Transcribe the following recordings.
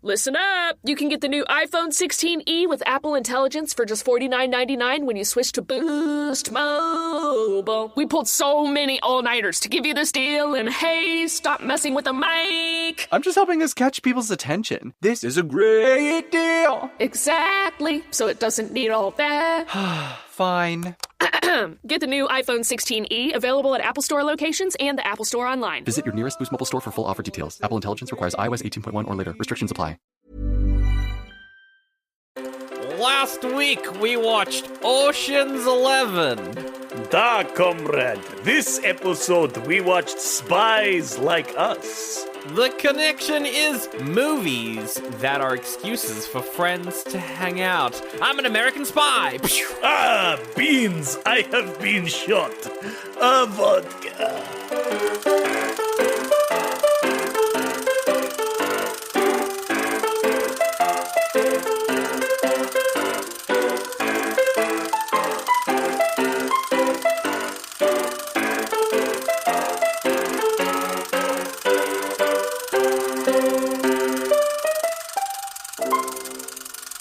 Listen up! You can get the new iPhone 16e with Apple Intelligence for just $49.99 when you switch to Boost Mobile. We pulled so many all-nighters to give you this deal, and hey, stop messing with the mic! I'm just helping us catch people's attention. This is a great deal! Exactly, so it doesn't need all that. Fine. Get the new iPhone 16e, available at Apple Store locations and the Apple Store online. Visit your nearest Boost Mobile store for full offer details. Apple Intelligence requires iOS 18.1 or later. Restrictions apply. Last week, we watched Ocean's 11. Da, comrade. This episode, we watched Spies Like Us. The connection is movies that are excuses for friends to hang out. I'm an American spy. Ah, beans, I have been shot. A vodka.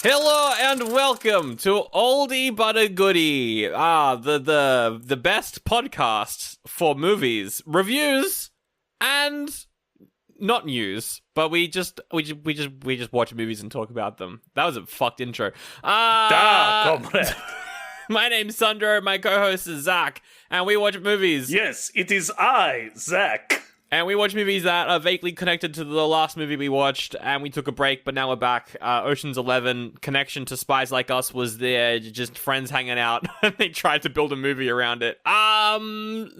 Hello and welcome to Oldie but a Goodie. The best podcast for movies, reviews, and not news. But we just watch movies and talk about them. That was a fucked intro. Comrade. My name's Sandro. My co-host is Zach, and we watch movies. Yes, it is I, Zach. And we watch movies that are vaguely connected to the last movie we watched, and we took a break, but now we're back. Ocean's 11, connection to Spies Like Us was there, just friends hanging out, and they tried to build a movie around it.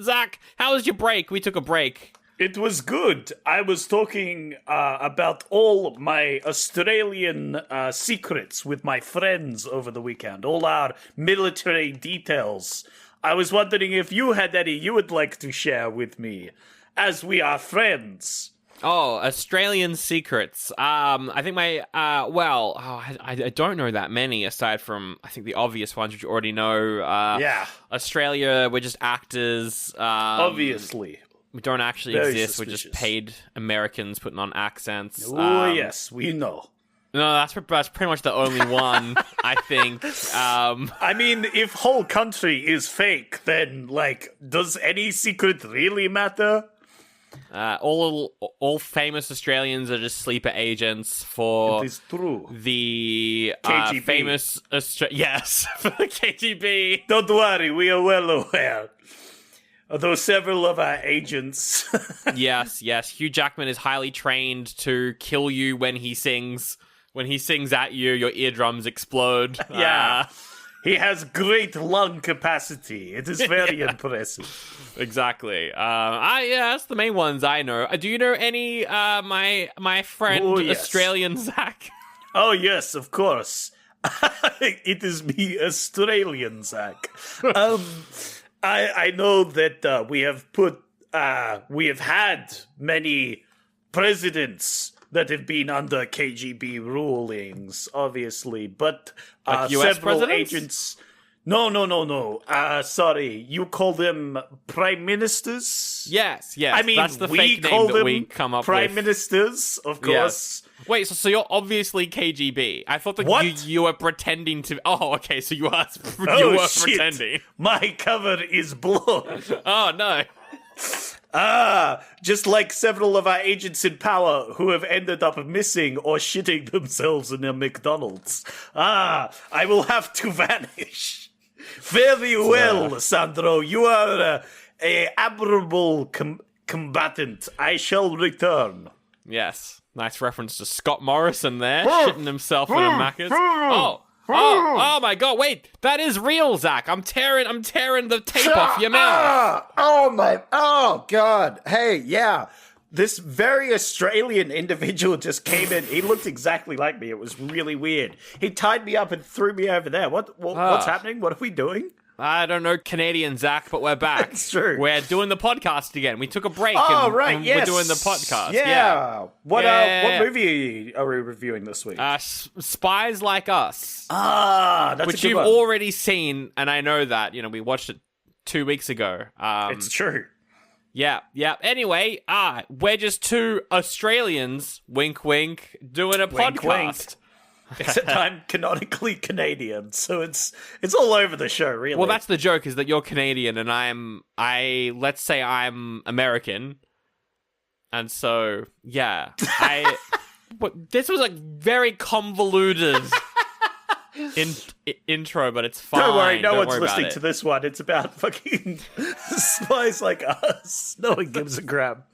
Zach, how was your break? We took a break. It was good. I was talking about all my Australian secrets with my friends over the weekend, all our military details. I was wondering if you had any you would like to share with me, as we are friends. Oh, Australian secrets. I think I don't know that many aside from, I think, the obvious ones, which you already know. Yeah. Australia, we're just actors. Obviously. We don't actually Very exist. suspicious. We're just paid Americans putting on accents. Oh, yes, we know. No, that's pretty much the only one, I think. I mean, if whole country is fake, then, does any secret really matter? All famous Australians are just sleeper agents for It is true. the KGB. famous yes, for the KGB. Don't worry, we are well aware. Although several of our agents... Yes. Hugh Jackman is highly trained to kill you when he sings. When he sings at you, your eardrums explode. Yeah. He has great lung capacity. It is very impressive. Exactly. That's the main ones I know. Do you know any, my friend, Australian Zach? Oh, yes, of course. It is me, Australian Zach. I know that we have had many presidents that have been under KGB rulings, obviously, but Like US several presidents? agents... No. Sorry, you call them prime ministers? Yes. I mean, that's the we fake call name that them we come up prime with. ministers, of course. Yes. Wait, so you're obviously KGB. I thought that What? you were pretending to... Oh, okay, so you were Shit. pretending. My cover is blown. Oh, no. Just like several of our agents in power who have ended up missing or shitting themselves in a McDonald's. I will have to vanish. Very well, Sandro. You are a admirable combatant. I shall return. Yes. Nice reference to Scott Morrison there, shitting himself in a Macca's. Oh my god, wait, that is real, Zach. I'm tearing the tape off your mouth. Oh god. Hey, yeah. This very Australian individual just came in. He looked exactly like me. It was really weird. He tied me up and threw me over there. What's happening? What are we doing? I don't know, Canadian Zach, but we're back. That's true. We're doing the podcast again. We took a break. Right, and yes. We're doing the podcast. Yeah. What Yeah. movie are we reviewing this week? Spies Like Us. That's which a good you've one. already seen, and I know that. We watched it 2 weeks ago. It's true. Yeah. Anyway, we're just two Australians, wink wink, doing a Wink, podcast. Except I'm canonically Canadian, so it's all over the show, really. Well, that's the joke, is that you're Canadian and let's say I'm American. And so, yeah, this was a very convoluted intro, but it's fine. Don't worry, no one's worry listening about to it. this one. It's about fucking Spies Like Us. No one gives a crap.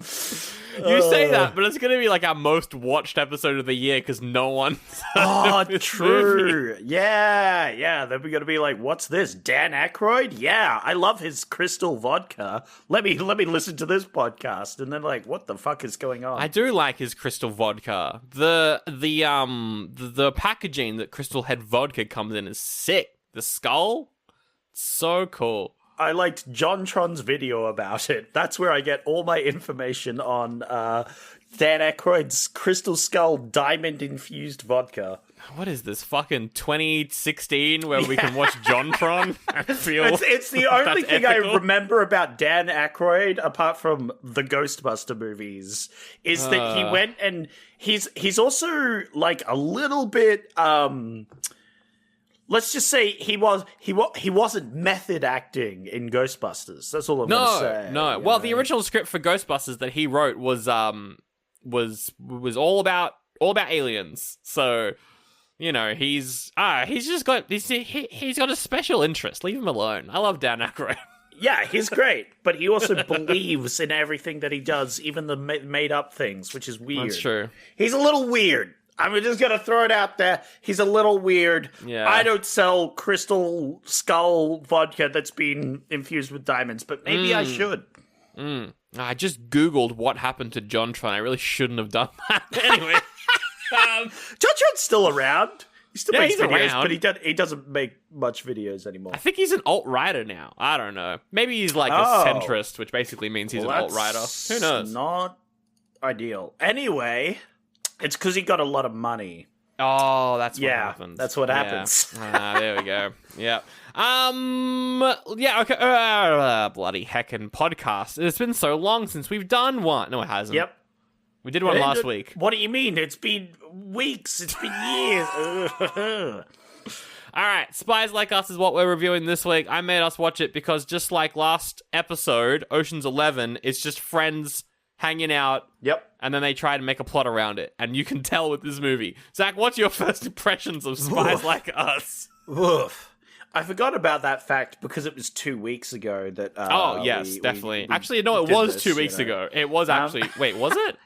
You say that, but it's going to be like our most watched episode of the year because no one. Oh, true. Yeah. Then we're going to be like, what's this? Dan Aykroyd? Yeah, I love his crystal vodka. Let me listen to this podcast. And then like, what the fuck is going on? I do like his Crystal vodka. The packaging that Crystal Head vodka comes in is sick. The skull, so cool. I liked JonTron's video about it. That's where I get all my information on Dan Aykroyd's Crystal Skull diamond-infused vodka. What is this, fucking 2016 where we can watch JonTron? I feel It's the only thing ethical. I remember about Dan Aykroyd, apart from the Ghostbuster movies, is that he went and he's also like a little bit. Let's just say he wasn't method acting in Ghostbusters. That's all I'm gonna say. No. Well, the original script for Ghostbusters that he wrote was all about aliens. So, you know, he's got a special interest. Leave him alone. I love Dan Aykroyd. Yeah, he's great, but he also believes in everything that he does, even the made up things, which is weird. That's true. He's a little weird. I'm just going to throw it out there. He's a little weird. Yeah. I don't sell Crystal Skull vodka that's been infused with diamonds, but maybe I should. I just Googled what happened to JonTron. I really shouldn't have done that. Anyway. JonTron's still around. He still makes he's videos, around. but he doesn't make much videos anymore. I think he's an alt-writer now. I don't know. Maybe he's like a centrist, which basically means he's an alt-writer. Who knows? Not ideal. Anyway, it's because he got a lot of money. Oh, that's what happens. That's what happens. There we go. Yeah. Okay. Bloody heckin' podcast. It's been so long since we've done one. No, it hasn't. Yep. We did one last week. What do you mean? It's been weeks. It's been years. All right. Spies Like Us is what we're reviewing this week. I made us watch it because just like last episode, Ocean's 11, it's just friends hanging out. Yep. And then they try to make a plot around it. And you can tell with this movie. Zach, what's your first impressions of Spies Like Us? Oof. I forgot about that fact because it was 2 weeks ago that. Yes, definitely. Actually, no, it did was this, 2 weeks ago. It was actually. Wait, was it?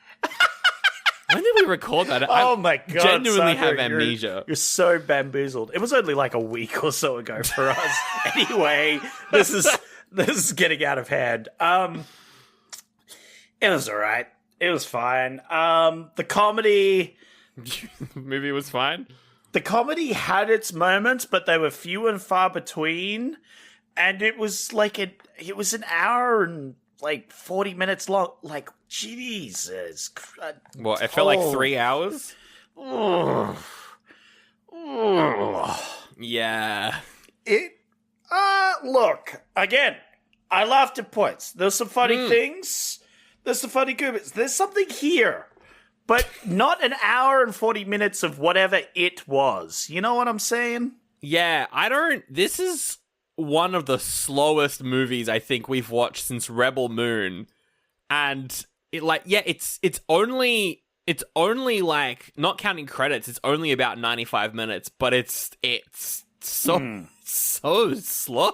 When did we record that? Oh my god! Genuinely Sandra, have amnesia. You're so bamboozled. It was only like a week or so ago for us. Anyway, this is getting out of hand. It was all right. It was fine. The comedy was fine. The comedy had its moments, but they were few and far between. And it was like it was an hour and like 40 minutes long. Like, Jesus. Well, it felt like 3 hours. Yeah. Look, again, I laughed at points. There's some funny things. There's some funny goods. There's something here. But not an hour and 40 minutes of whatever it was. You know what I'm saying? Yeah, this is one of the slowest movies I think we've watched since Rebel Moon. And it's only like, not counting credits, it's only about 95 minutes, but it's so slow.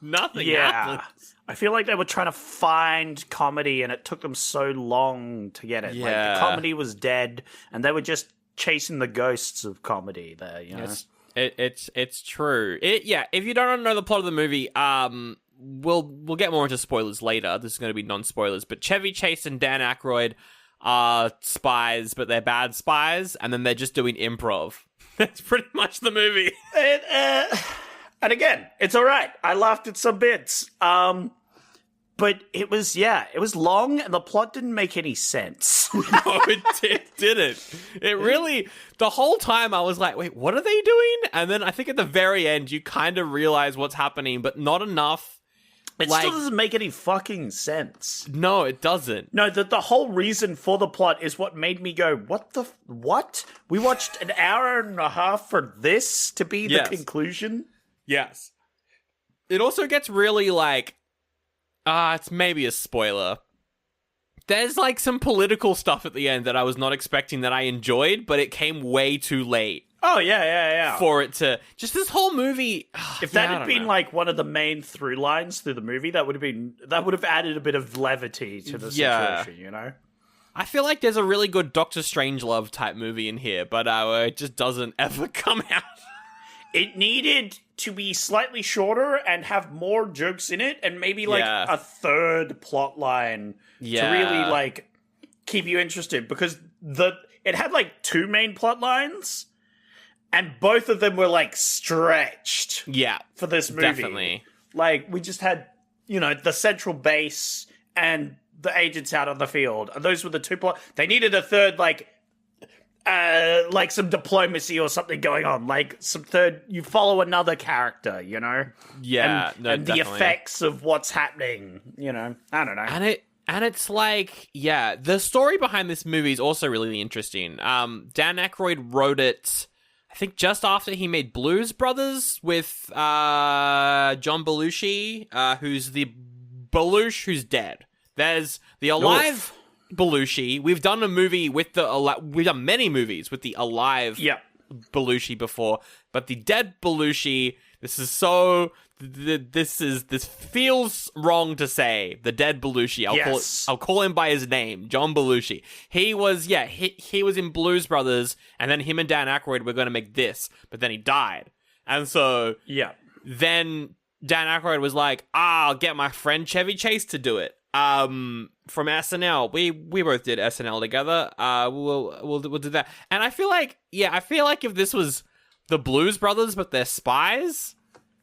Nothing happens. I feel like they were trying to find comedy and it took them so long to get it. Yeah. Like, the comedy was dead and they were just chasing the ghosts of comedy there, you know? It's true. If you don't know the plot of the movie, we'll get more into spoilers later. This is going to be non-spoilers, but Chevy Chase and Dan Aykroyd are spies, but they're bad spies, and then they're just doing improv. That's pretty much the movie. And again, it's all right. I laughed at some bits. But it was long and the plot didn't make any sense. No, it didn't. It really, the whole time I was like, wait, what are they doing? And then I think at the very end, you kind of realize what's happening, but not enough It still doesn't make any fucking sense. No, it doesn't. No, the whole reason for the plot is what made me go, what? We watched an hour and a half for this to be the conclusion? Yes. It also gets really like, it's maybe a spoiler. There's like some political stuff at the end that I was not expecting that I enjoyed, but it came way too late. Oh, yeah. For it to... Just this whole movie... If that had been like one of the main through lines through the movie, that would have added a bit of levity to the situation, you know? I feel like there's a really good Doctor Strangelove type movie in here, but it just doesn't ever come out. It needed to be slightly shorter and have more jokes in it, and maybe like a third plot line to really like keep you interested, because it had like two main plot lines, and both of them were like stretched. For this movie, definitely. Like we just had, the central base and the agents out on the field, and those were the two plot. They needed a third, like some diplomacy or something going on, like some third. You follow another character, and the effects of what's happening. I don't know. And it's like, the story behind this movie is also really interesting. Dan Aykroyd wrote it, I think, just after he made Blues Brothers with John Belushi, who's the Belushi who's dead. There's the alive Belushi. We've done a movie with we've done many movies with the alive Belushi before, but the dead Belushi, this feels wrong to say. The dead Belushi. I'll call him by his name, John Belushi. He was he was in Blues Brothers, and then him and Dan Aykroyd were going to make this, but then he died, and so then Dan Aykroyd was like, I'll get my friend Chevy Chase to do it. From SNL, we both did SNL together. We'll do that, and I feel like if this was the Blues Brothers but they're spies,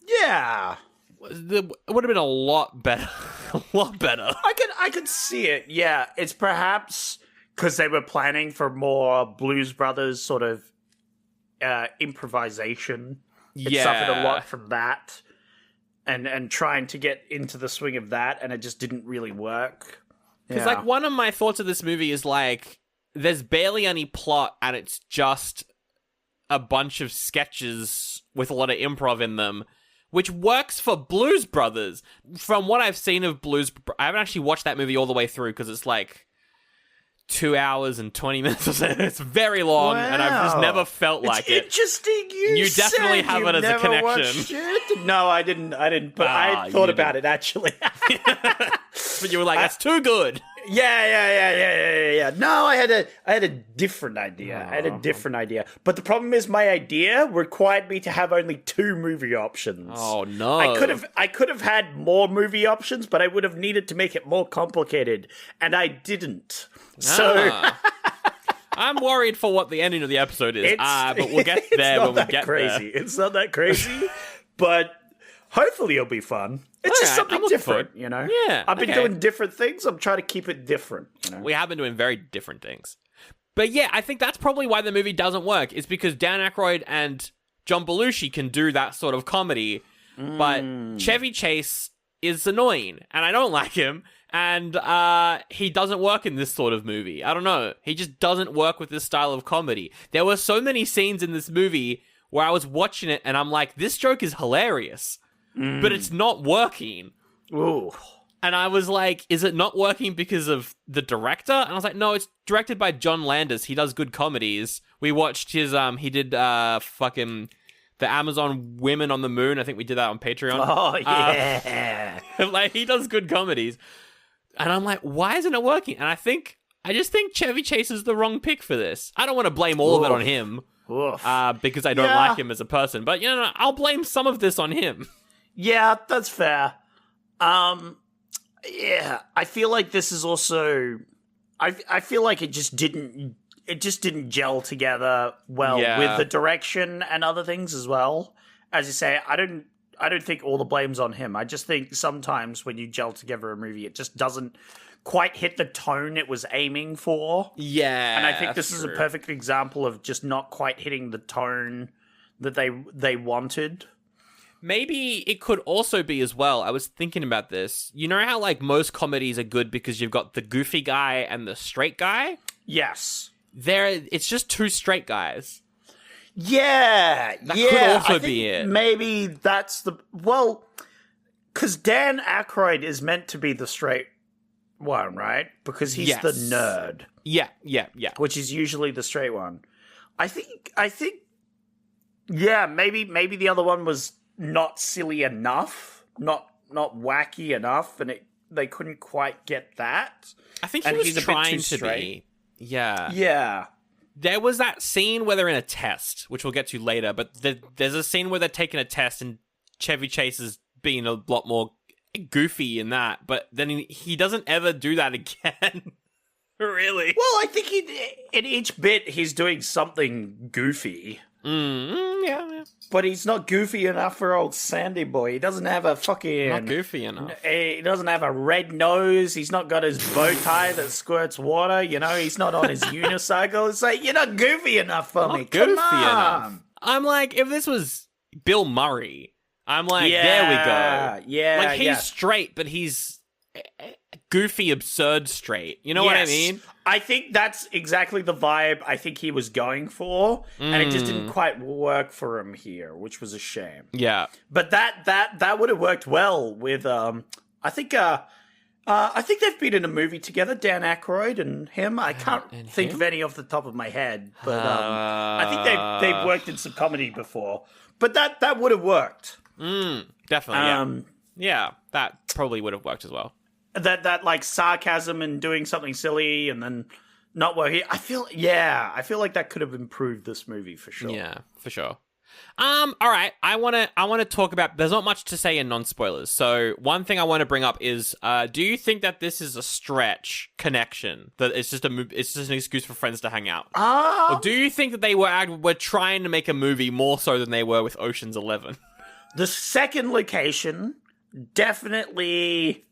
it would have been a lot better. A lot better. I could see it. Yeah, it's perhaps because they were planning for more Blues Brothers sort of improvisation. It suffered a lot from that. And trying to get into the swing of that, and it just didn't really work. Because, like, one of my thoughts of this movie is, like, there's barely any plot, and it's just a bunch of sketches with a lot of improv in them, which works for Blues Brothers. From what I've seen of I haven't actually watched that movie all the way through, because it's, like, 2 hours and 20 minutes or so. It's very long, and I've just never felt like it. Interesting. You definitely have it as a connection. No, I didn't. But I thought about it actually. But you were like, "That's too good." Yeah. No, I had a different idea. But the problem is, my idea required me to have only two movie options. Oh no! I could have had more movie options, but I would have needed to make it more complicated, and I didn't. So I'm worried for what the ending of the episode is. But we'll get there when we get there. It's not that crazy, but hopefully it'll be fun. It's just something different, Yeah. I've been doing different things. I'm trying to keep it different. We have been doing very different things. But yeah, I think that's probably why the movie doesn't work. It's because Dan Aykroyd and John Belushi can do that sort of comedy, but Chevy Chase is annoying, and I don't like him. And he doesn't work in this sort of movie. I don't know. He just doesn't work with this style of comedy. There were so many scenes in this movie where I was watching it and I'm like, this joke is hilarious, but it's not working. Ooh. And I was like, is it not working because of the director? And I was like, no, it's directed by John Landis. He does good comedies. We watched his, he did fucking the Amazon Women on the Moon. I think we did that on Patreon. Oh, yeah. Like, he does good comedies. And I'm like, why isn't it working? And I just think Chevy Chase is the wrong pick for this. I don't want to blame all of it on him, because I don't like him as a person. But, I'll blame some of this on him. Yeah, that's fair. Yeah, I feel like this is also... I feel like it just didn't gel together well with the direction and other things as well. As you say, I don't think all the blame's on him. I just think sometimes when you gel together a movie, it just doesn't quite hit the tone it was aiming for. Yeah. And I think this is a perfect example of just not quite hitting the tone that they wanted. Maybe it could also be as well. I was thinking about this. You know how like most comedies are good because you've got the goofy guy and the straight guy? Yes. It's just two straight guys. Yeah. That could also be it. Maybe that's because Dan Aykroyd is meant to be the straight one, right? Because he's the nerd. Yeah. Which is usually the straight one. I think yeah, maybe the other one was not silly enough, not wacky enough, and they couldn't quite get that. I think he was trying to be. Yeah. Yeah. There was that scene where they're in a test, which we'll get to later, but there's a scene where they're taking a test and Chevy Chase is being a lot more goofy in that, but then he doesn't ever do that again. Really? Well, I think in each bit he's doing something goofy. Yeah. But he's not goofy enough for old Sandy boy. He doesn't have a fucking... Not goofy enough. He doesn't have a red nose. He's not got his bow tie that squirts water. You know, he's not on his unicycle. It's like, you're not goofy enough for me. Come on. I'm like, if this was Bill Murray, I'm like, there we go. Yeah, like, he's straight, but he's goofy, absurd straight. You know what I mean? I think that's exactly the vibe I think he was going for, and it just didn't quite work for him here, which was a shame. Yeah. But that would have worked well with I think they've been in a movie together, Dan Aykroyd and him. I can't think of any off the top of my head, but I think they've worked in some comedy before. But that would have worked. Definitely. Yeah, that probably would have worked as well. That like sarcasm and doing something silly and then not working. I feel like that could have improved this movie for sure. Yeah, for sure. All right. I want to talk about, there's not much to say in non-spoilers. So one thing I want to bring up is, do you think that this is a stretch connection? That it's just an excuse for friends to hang out? Or do you think that they were trying to make a movie more so than they were with Ocean's 11? The second location, definitely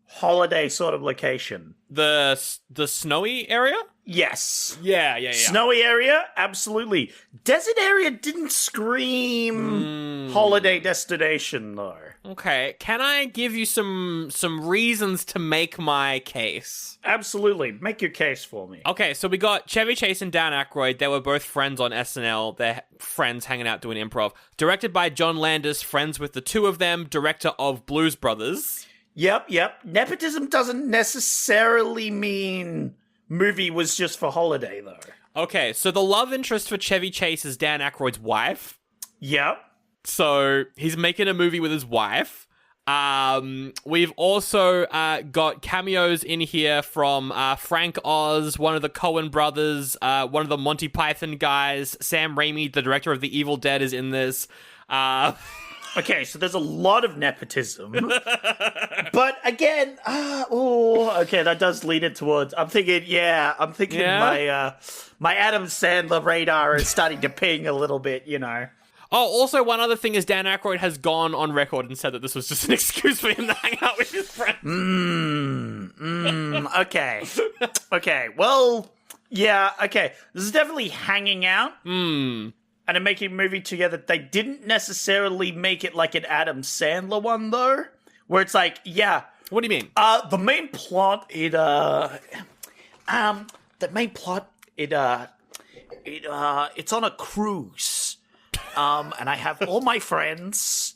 holiday sort of location. The snowy area? Yes. Yeah. Snowy area? Absolutely. Desert area didn't scream holiday destination, though. Okay. Can I give you some reasons to make my case? Absolutely. Make your case for me. Okay, so we got Chevy Chase and Dan Aykroyd. They were both friends on SNL. They're friends hanging out doing improv. Directed by John Landis, friends with the two of them, director of Blues Brothers. Yep. Nepotism doesn't necessarily mean movie was just for holiday, though. Okay, so the love interest for Chevy Chase is Dan Aykroyd's wife. Yep. So he's making a movie with his wife. We've also got cameos in here from Frank Oz, one of the Coen brothers, one of the Monty Python guys. Sam Raimi, the director of The Evil Dead, is in this. Okay, so there's a lot of nepotism. But again, okay, that does lead it towards... I'm thinking my Adam Sandler radar is starting to ping a little bit, you know. Oh, also one other thing is Dan Aykroyd has gone on record and said that this was just an excuse for him to hang out with his friends. Okay. Okay, well, yeah, okay. This is definitely hanging out. And they're making a movie together. They didn't necessarily make it like an Adam Sandler one, though, where it's like, yeah. What do you mean? The main plot, it's on a cruise. And I have all my friends,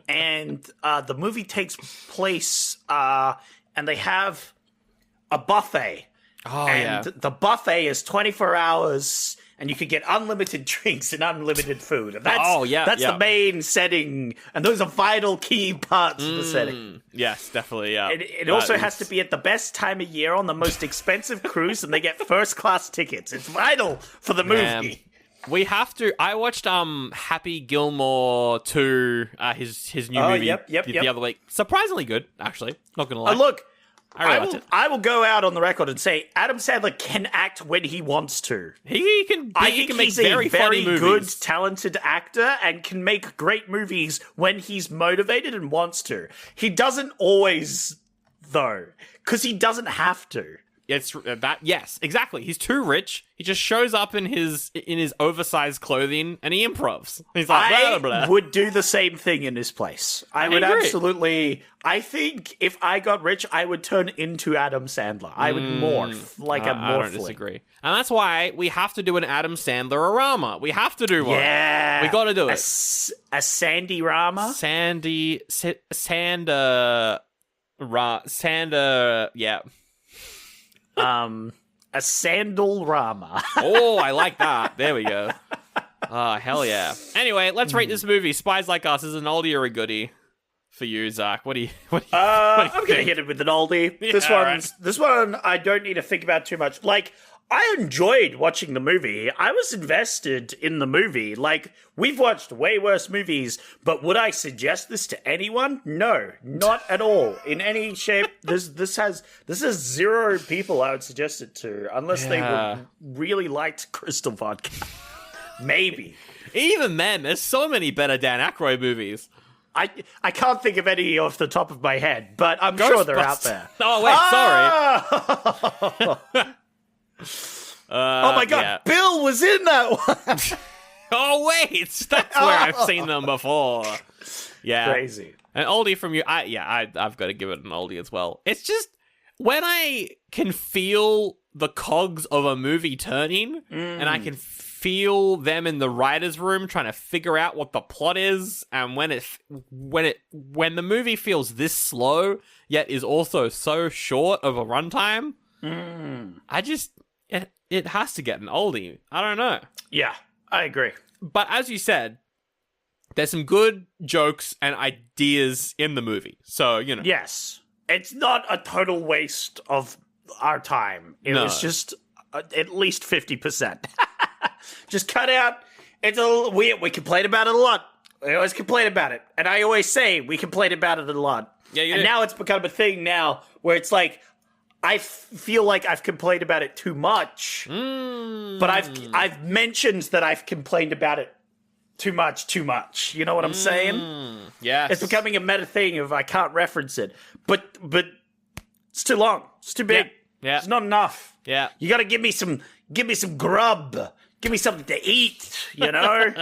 and the movie takes place, and they have a buffet. The buffet is 24 hours, and you can get unlimited drinks and unlimited food. And that's the main setting, and those are vital key parts of the setting. Yes, definitely, yeah. It also has to be at the best time of year on the most expensive cruise, and they get first-class tickets. It's vital for the movie. We have to. I watched Happy Gilmore 2, his new movie the other week. Surprisingly good, actually. Not gonna lie. Look, I will go out on the record and say Adam Sandler can act when he wants to. He can make he's very funny movies. Good, talented actor and can make great movies when he's motivated and wants to. He doesn't always, though, because he doesn't have to. It's that. Yes, exactly. He's too rich. He just shows up in his oversized clothing and he improvs. He's like, blah, blah, I blah. would do the same thing in this place. I would agree. absolutely. I think if I got rich, I would turn into Adam Sandler. I would morph like a morphling. I don't disagree. And that's why we have to do an Adam Sandler-orama. We have to do one. Yeah, We got to do it. A Sandy Rama. Sander, yeah. A Sandal Rama. Oh, I like that. There we go. Oh, hell yeah. Anyway, let's rate this movie. Spies Like Us is an oldie or a goodie for you, Zach. What do you I'm gonna hit it with an oldie. Yeah, This one I don't need to think about too much. Like, I enjoyed watching the movie. I was invested in the movie. Like, we've watched way worse movies, but would I suggest this to anyone? No, not at all. In any shape. This is 0 people I would suggest it to, unless they really liked Crystal Vodka. Maybe. Even then, there's so many better Dan Aykroyd movies. I can't think of any off the top of my head, but I'm sure they're out there. Oh, wait, sorry. Oh my god, yeah. Bill was in that one. Oh, wait, that's where I've seen them before. Yeah. Crazy. An oldie from you. I've got to give it an oldie as well. It's just when I can feel the cogs of a movie turning and I can feel them in the writer's room trying to figure out what the plot is, and when the movie feels this slow yet is also so short of a runtime, it has to get an oldie. I don't know. Yeah, I agree. But as you said, there's some good jokes and ideas in the movie. So, you know. Yes. It's not a total waste of our time. It was just at least 50%. Just cut out. We complain about it a lot. We always complain about it. And I always say we complain about it a lot. Yeah, you and do. now it's become a thing now where it's like, I feel like I've complained about it too much, but I've mentioned that I've complained about it too much. You know what I'm saying? Yeah, it's becoming a meta thing of I can't reference it, but it's too long. It's too big. Yeah. It's not enough. Yeah, you got to give me some grub. Give me something to eat. You know.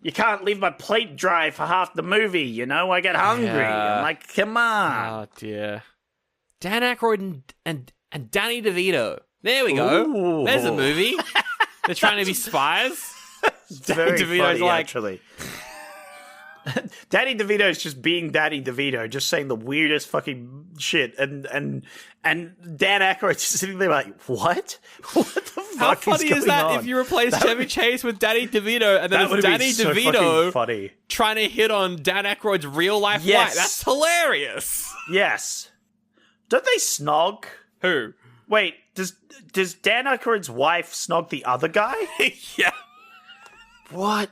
You can't leave my plate dry for half the movie. You know, I get hungry. Yeah. I'm like, come on. Oh dear. Dan Aykroyd and Danny DeVito. There we go. Ooh. There's a movie. They're trying to be spies. Very DeVito's funny, actually. Danny DeVito's just being Danny DeVito, just saying the weirdest fucking shit, and Dan Aykroyd's just sitting there like, what? What the fuck? How funny is that on? if you replace Chevy Chase with Danny DeVito and then That it's Danny so DeVito funny. trying to hit on Dan Aykroyd's real life wife? That's hilarious. Yes. Don't they snog? Who? Wait, does Dan Aykroyd's wife snog the other guy? Yeah. What?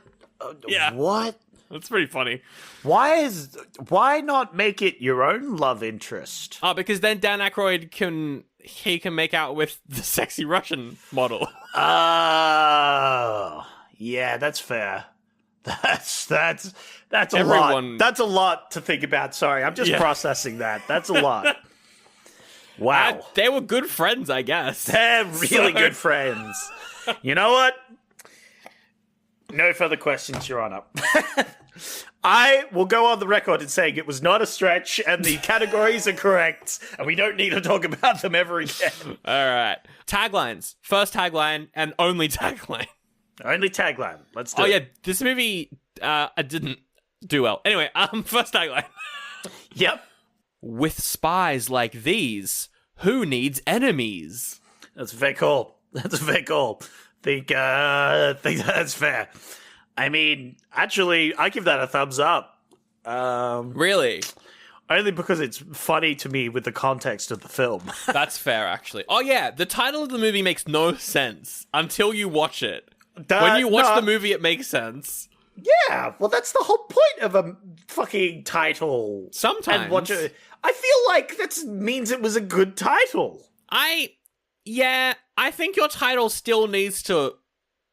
Yeah. What? That's pretty funny. Why not make it your own love interest? Oh, because then Dan Aykroyd can make out with the sexy Russian model. Oh, yeah, that's fair. That's a lot. That's a lot to think about. Sorry, I'm just processing that. That's a lot. Wow. They were good friends, I guess. They're really good friends. You know what? No further questions, Your Honor. I will go on the record in saying it was not a stretch and the categories are correct and we don't need to talk about them ever again. All right. Taglines. First tagline and only tagline. Only tagline. Let's do it. Oh, yeah. This movie didn't do well. Anyway, first tagline. Yep. With spies like these, who needs enemies? That's a fair call. That's a fair call. Think that's fair. I mean, actually, I give that a thumbs up. Really? Only because it's funny to me with the context of the film. That's fair, actually. Oh, yeah. The title of the movie makes no sense until you watch it. When you watch the movie, it makes sense. Yeah, well, that's the whole point of a fucking title. Sometimes. And I feel like that means it was a good title. I think your title still needs to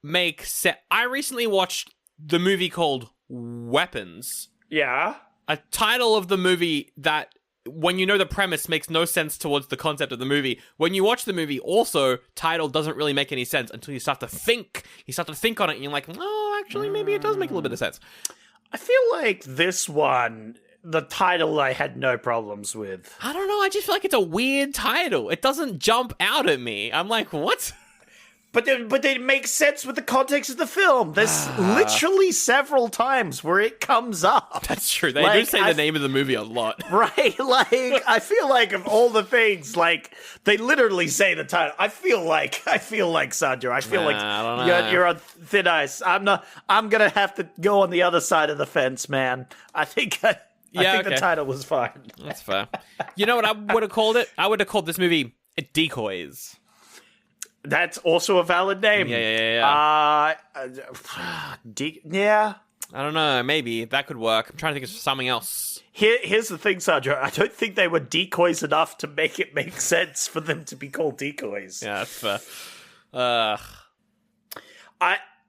make sense. I recently watched the movie called Weapons. Yeah. A title of the movie that when you know the premise makes no sense towards the concept of the movie. When you watch the movie, also, title doesn't really make any sense until you start to think. You start to think on it, and you're like, oh, actually, maybe it does make a little bit of sense. I feel like this one, the title I had no problems with. I don't know, I just feel like it's a weird title. It doesn't jump out at me. I'm like, what? But it makes sense with the context of the film. There's literally several times where it comes up. That's true. They do say the name of the movie a lot. Right? Like, I feel like of all the things, like, they literally say the title. I feel like Sandra. I feel like you're on thin ice. I'm gonna have to go on the other side of the fence, man. I think the title was fine. That's fair. You know what I would have called it? I would have called this movie Decoys. That's also a valid name. Yeah. Yeah. I don't know. Maybe that could work. I'm trying to think of something else. Here's the thing, Sandra. I don't think they were decoys enough to make it make sense for them to be called decoys. Yeah, that's fair.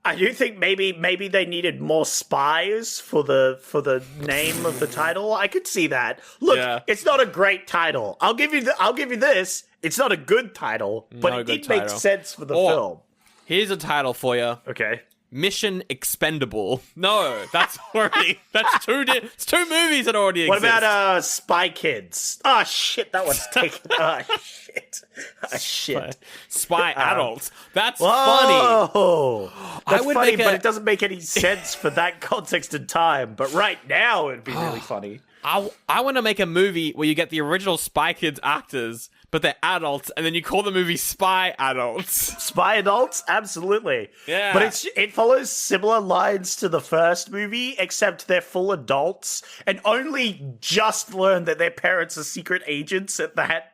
I do think maybe they needed more spies for the name of the title. I could see that. Look, It's not a great title. I'll give you this. It's not a good title, but it did make sense for the film. Here's a title for you. Okay. Mission Expendable. No, that's already it's two movies that already exist. What about Spy Kids? Oh shit, that one's taken. Oh shit. Spy Adults. That's funny. That's would funny, make but it doesn't make any sense for that context and time. But right now, it'd be really funny. I want to make a movie where you get the original Spy Kids actors, but they're adults, and then you call the movie Spy Adults. Spy Adults? Absolutely. Yeah. But it follows similar lines to the first movie, except they're full adults, and only just learn that their parents are secret agents at that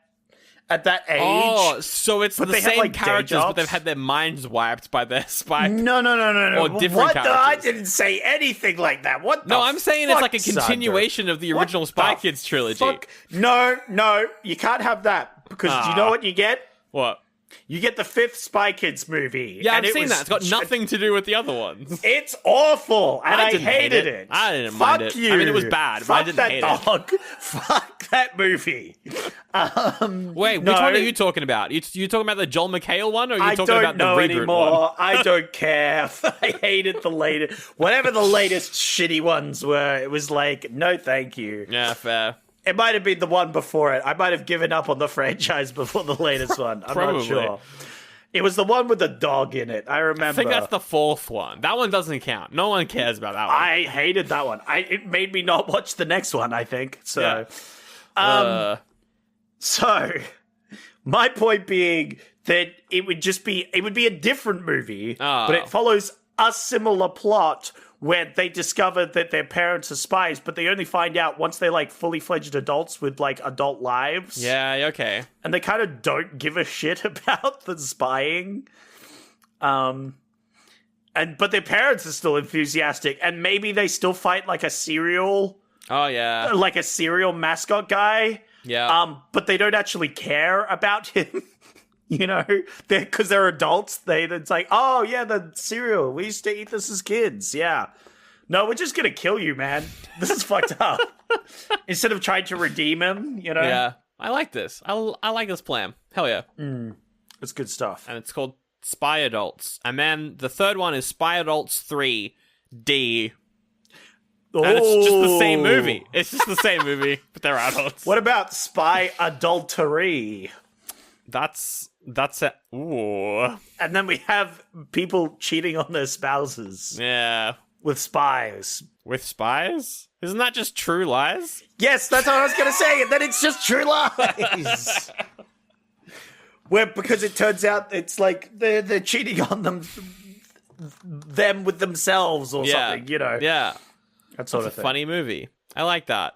age. Oh, so it's the same like, characters, but they've had their minds wiped by their spy. No. Or different characters. I didn't say anything like that. What the No, I'm saying fuck, it's like a continuation of the original Spy Kids trilogy. Fuck? No, you can't have that, because do you know what you get? What? You get the fifth Spy Kids movie. Yeah, I've seen that. It's got nothing to do with the other ones. It's awful, and I hated it. I didn't mind it. You. I mean, it was bad, but I didn't hate it. Fuck that movie. Wait, which one are you talking about? You talking about the Joel McHale one, or are you talking about the reboot anymore. one? I don't care. I hated the latest. Whatever the latest shitty ones were, it was like, no thank you. Yeah, fair. It might have been the one before it. I might have given up on the franchise before the latest one. I'm not sure. It was the one with the dog in it. I remember. I think that's the fourth one. That one doesn't count. No one cares about that one. I hated that one. It made me not watch the next one, I think. So, So, my point being that it would be a different movie, but it follows a similar plot where they discover that their parents are spies, but they only find out once they're like fully fledged adults with like adult lives. Yeah, okay. And they kind of don't give a shit about the spying. But their parents are still enthusiastic, and maybe they still fight like a serial. Oh yeah, like a serial mascot guy. Yeah. But they don't actually care about him. You know, because they're adults. It's like, oh yeah, the cereal. We used to eat this as kids. Yeah. No, we're just gonna kill you, man. This is fucked up. Instead of trying to redeem him, you know. Yeah, I like this. I like this plan. Hell yeah. It's good stuff. And it's called Spy Adults. And then the third one is Spy Adults 3 D. And it's just the same movie. It's just the same movie, but they're adults. What about Spy Adultery? That's it. Ooh. And then we have people cheating on their spouses. Yeah. With spies. With spies? Isn't that just True Lies? Yes, that's what I was going to say. And then it's just True Lies. Because it turns out it's like they're cheating on them with themselves or something, you know. Yeah. That sort of thing. Funny movie. I like that.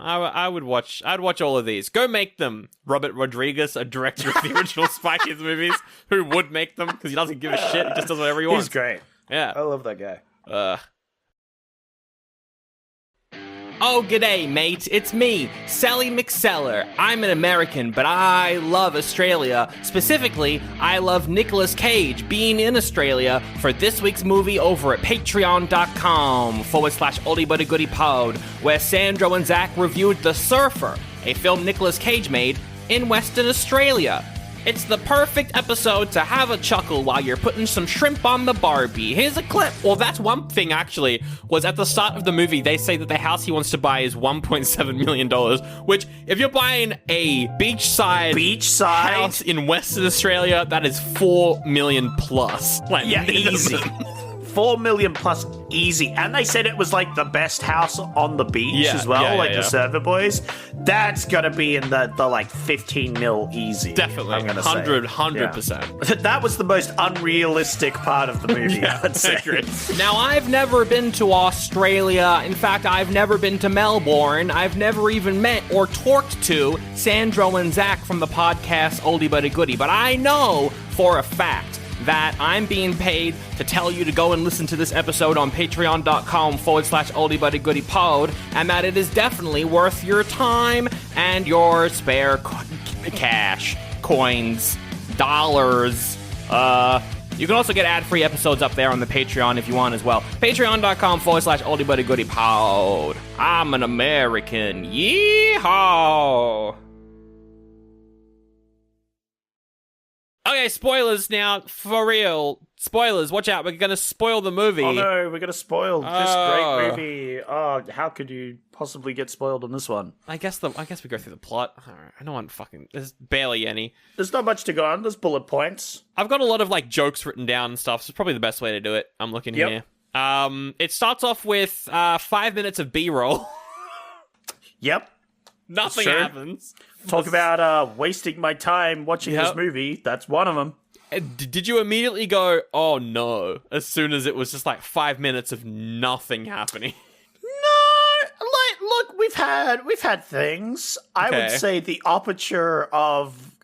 I'd watch all of these. Go make them. Robert Rodriguez, a director of the original Spy Kids movies, who would make them because he doesn't give a shit. He just does whatever he wants. He's great. Yeah. I love that guy. Oh, g'day, mate. It's me, Sally McSeller. I'm an American, but I love Australia. Specifically, I love Nicolas Cage being in Australia for this week's movie over at patreon.com/oldie but a goodie pod, where Sandro and Zach reviewed The Surfer, a film Nicolas Cage made in Western Australia. It's the perfect episode to have a chuckle while you're putting some shrimp on the Barbie. Here's a clip. Well, that's one thing, actually, was at the start of the movie, they say that the house he wants to buy is $1.7 million, which, if you're buying a beachside house in Western Australia, that is $4 million plus. Like, Yeah, easy. 4 million plus easy. And they said it was like the best house on the beach as well, the server boys. That's gotta be in the like 15 mil easy. Definitely. I'm gonna 100%. say. That was the most unrealistic part of the movie, I'd say. Now, I've never been to Australia. In fact, I've never been to Melbourne. I've never even met or talked to Sandro and Zach from the podcast Oldie But a Goodie. But I know for a fact that I'm being paid to tell you to go and listen to this episode on patreon.com/oldiebuttagoodiepod, and that it is definitely worth your time and your spare cash, coins, dollars. You can also get ad-free episodes up there on the Patreon if you want as well. Patreon.com/oldiebuttagoodiepod. I'm an American. Yeehaw! Okay, spoilers now, for real. Spoilers, watch out, we're gonna spoil the movie. Oh no, we're gonna spoil this great movie. Oh, how could you possibly get spoiled on this one? I guess we go through the plot. I don't want there's barely any. There's not much to go on, there's bullet points. I've got a lot of like jokes written down and stuff, so it's probably the best way to do it. I'm looking here. It starts off with 5 minutes of B-roll. Yep. Nothing happens. Talk about wasting my time watching this movie. That's one of them. Did you immediately go, oh no, as soon as it was just like 5 minutes of nothing happening? No, like, look, we've had things. I would say the aperture of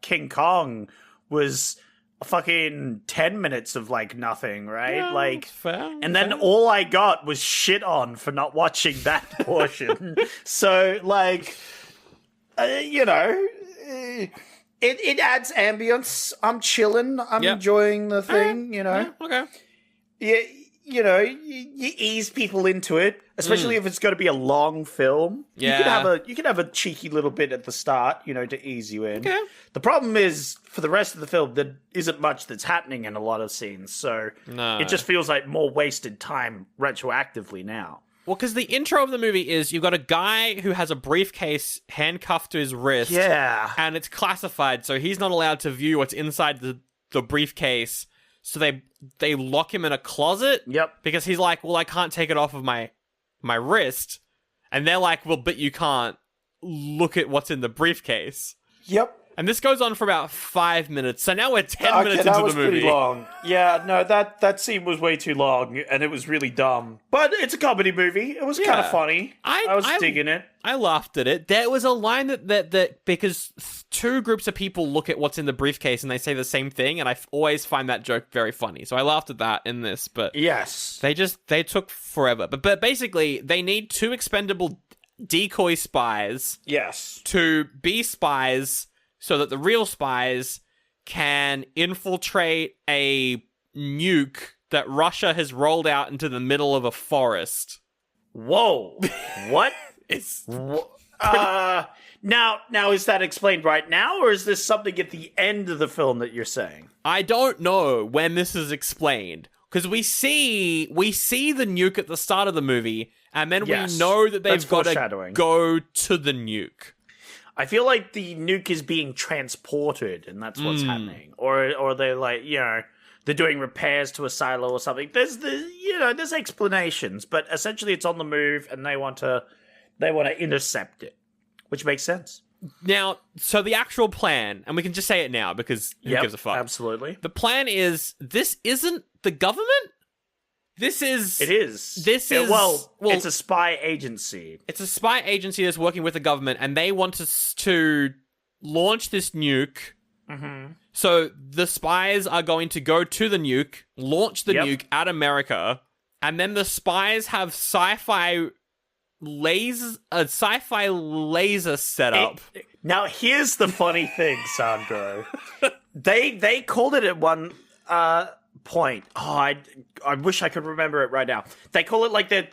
King Kong was fucking 10 minutes of like nothing, right? Yeah, like, fair, and then all I got was shit on for not watching that portion. So, like, it adds ambience. I'm chilling. I'm enjoying the thing, Yeah, okay. Yeah, you ease people into it, especially if it's going to be a long film. Yeah. You can have a cheeky little bit at the start, to ease you in. Okay. The problem is, for the rest of the film, there isn't much that's happening in a lot of scenes, so it just feels like more wasted time retroactively now. Well, because the intro of the movie is you've got a guy who has a briefcase handcuffed to his wrist. Yeah. And it's classified, so he's not allowed to view what's inside the briefcase. So they lock him in a closet. Yep. Because he's like, well, I can't take it off of my wrist. And they're like, well, but you can't look at what's in the briefcase. Yep. And this goes on for about 5 minutes. So now we're 10 minutes into the movie. That was pretty long. Yeah, no, that scene was way too long, and it was really dumb. But it's a comedy movie. It was kind of funny. I was digging it. I laughed at it. There was a line that because two groups of people look at what's in the briefcase and they say the same thing, and I always find that joke very funny. So I laughed at that in this. But yes, they took forever. But basically, they need two expendable decoy spies. Yes, to be spies, so that the real spies can infiltrate a nuke that Russia has rolled out into the middle of a forest. Whoa. What? It's... Now is that explained right now, or is this something at the end of the film that you're saying? I don't know when this is explained. Because we see the nuke at the start of the movie, and then we know that they've got to go to the nuke. I feel like the nuke is being transported, and that's what's happening. Or they're like, they're doing repairs to a silo or something. There's explanations, but essentially it's on the move, and they want to intercept it, which makes sense. Now, so the actual plan, and we can just say it now because who gives a fuck? Absolutely. The plan is, this isn't the government. It is. It's a spy agency. It's a spy agency that's working with the government, and they want us to launch this nuke. Mm-hmm. So the spies are going to go to the nuke, launch the nuke at America, and then the spies have a sci-fi laser setup. Now, here's the funny thing, Sandro. They called it at one point. Oh, I wish I could remember it right now. They call it like the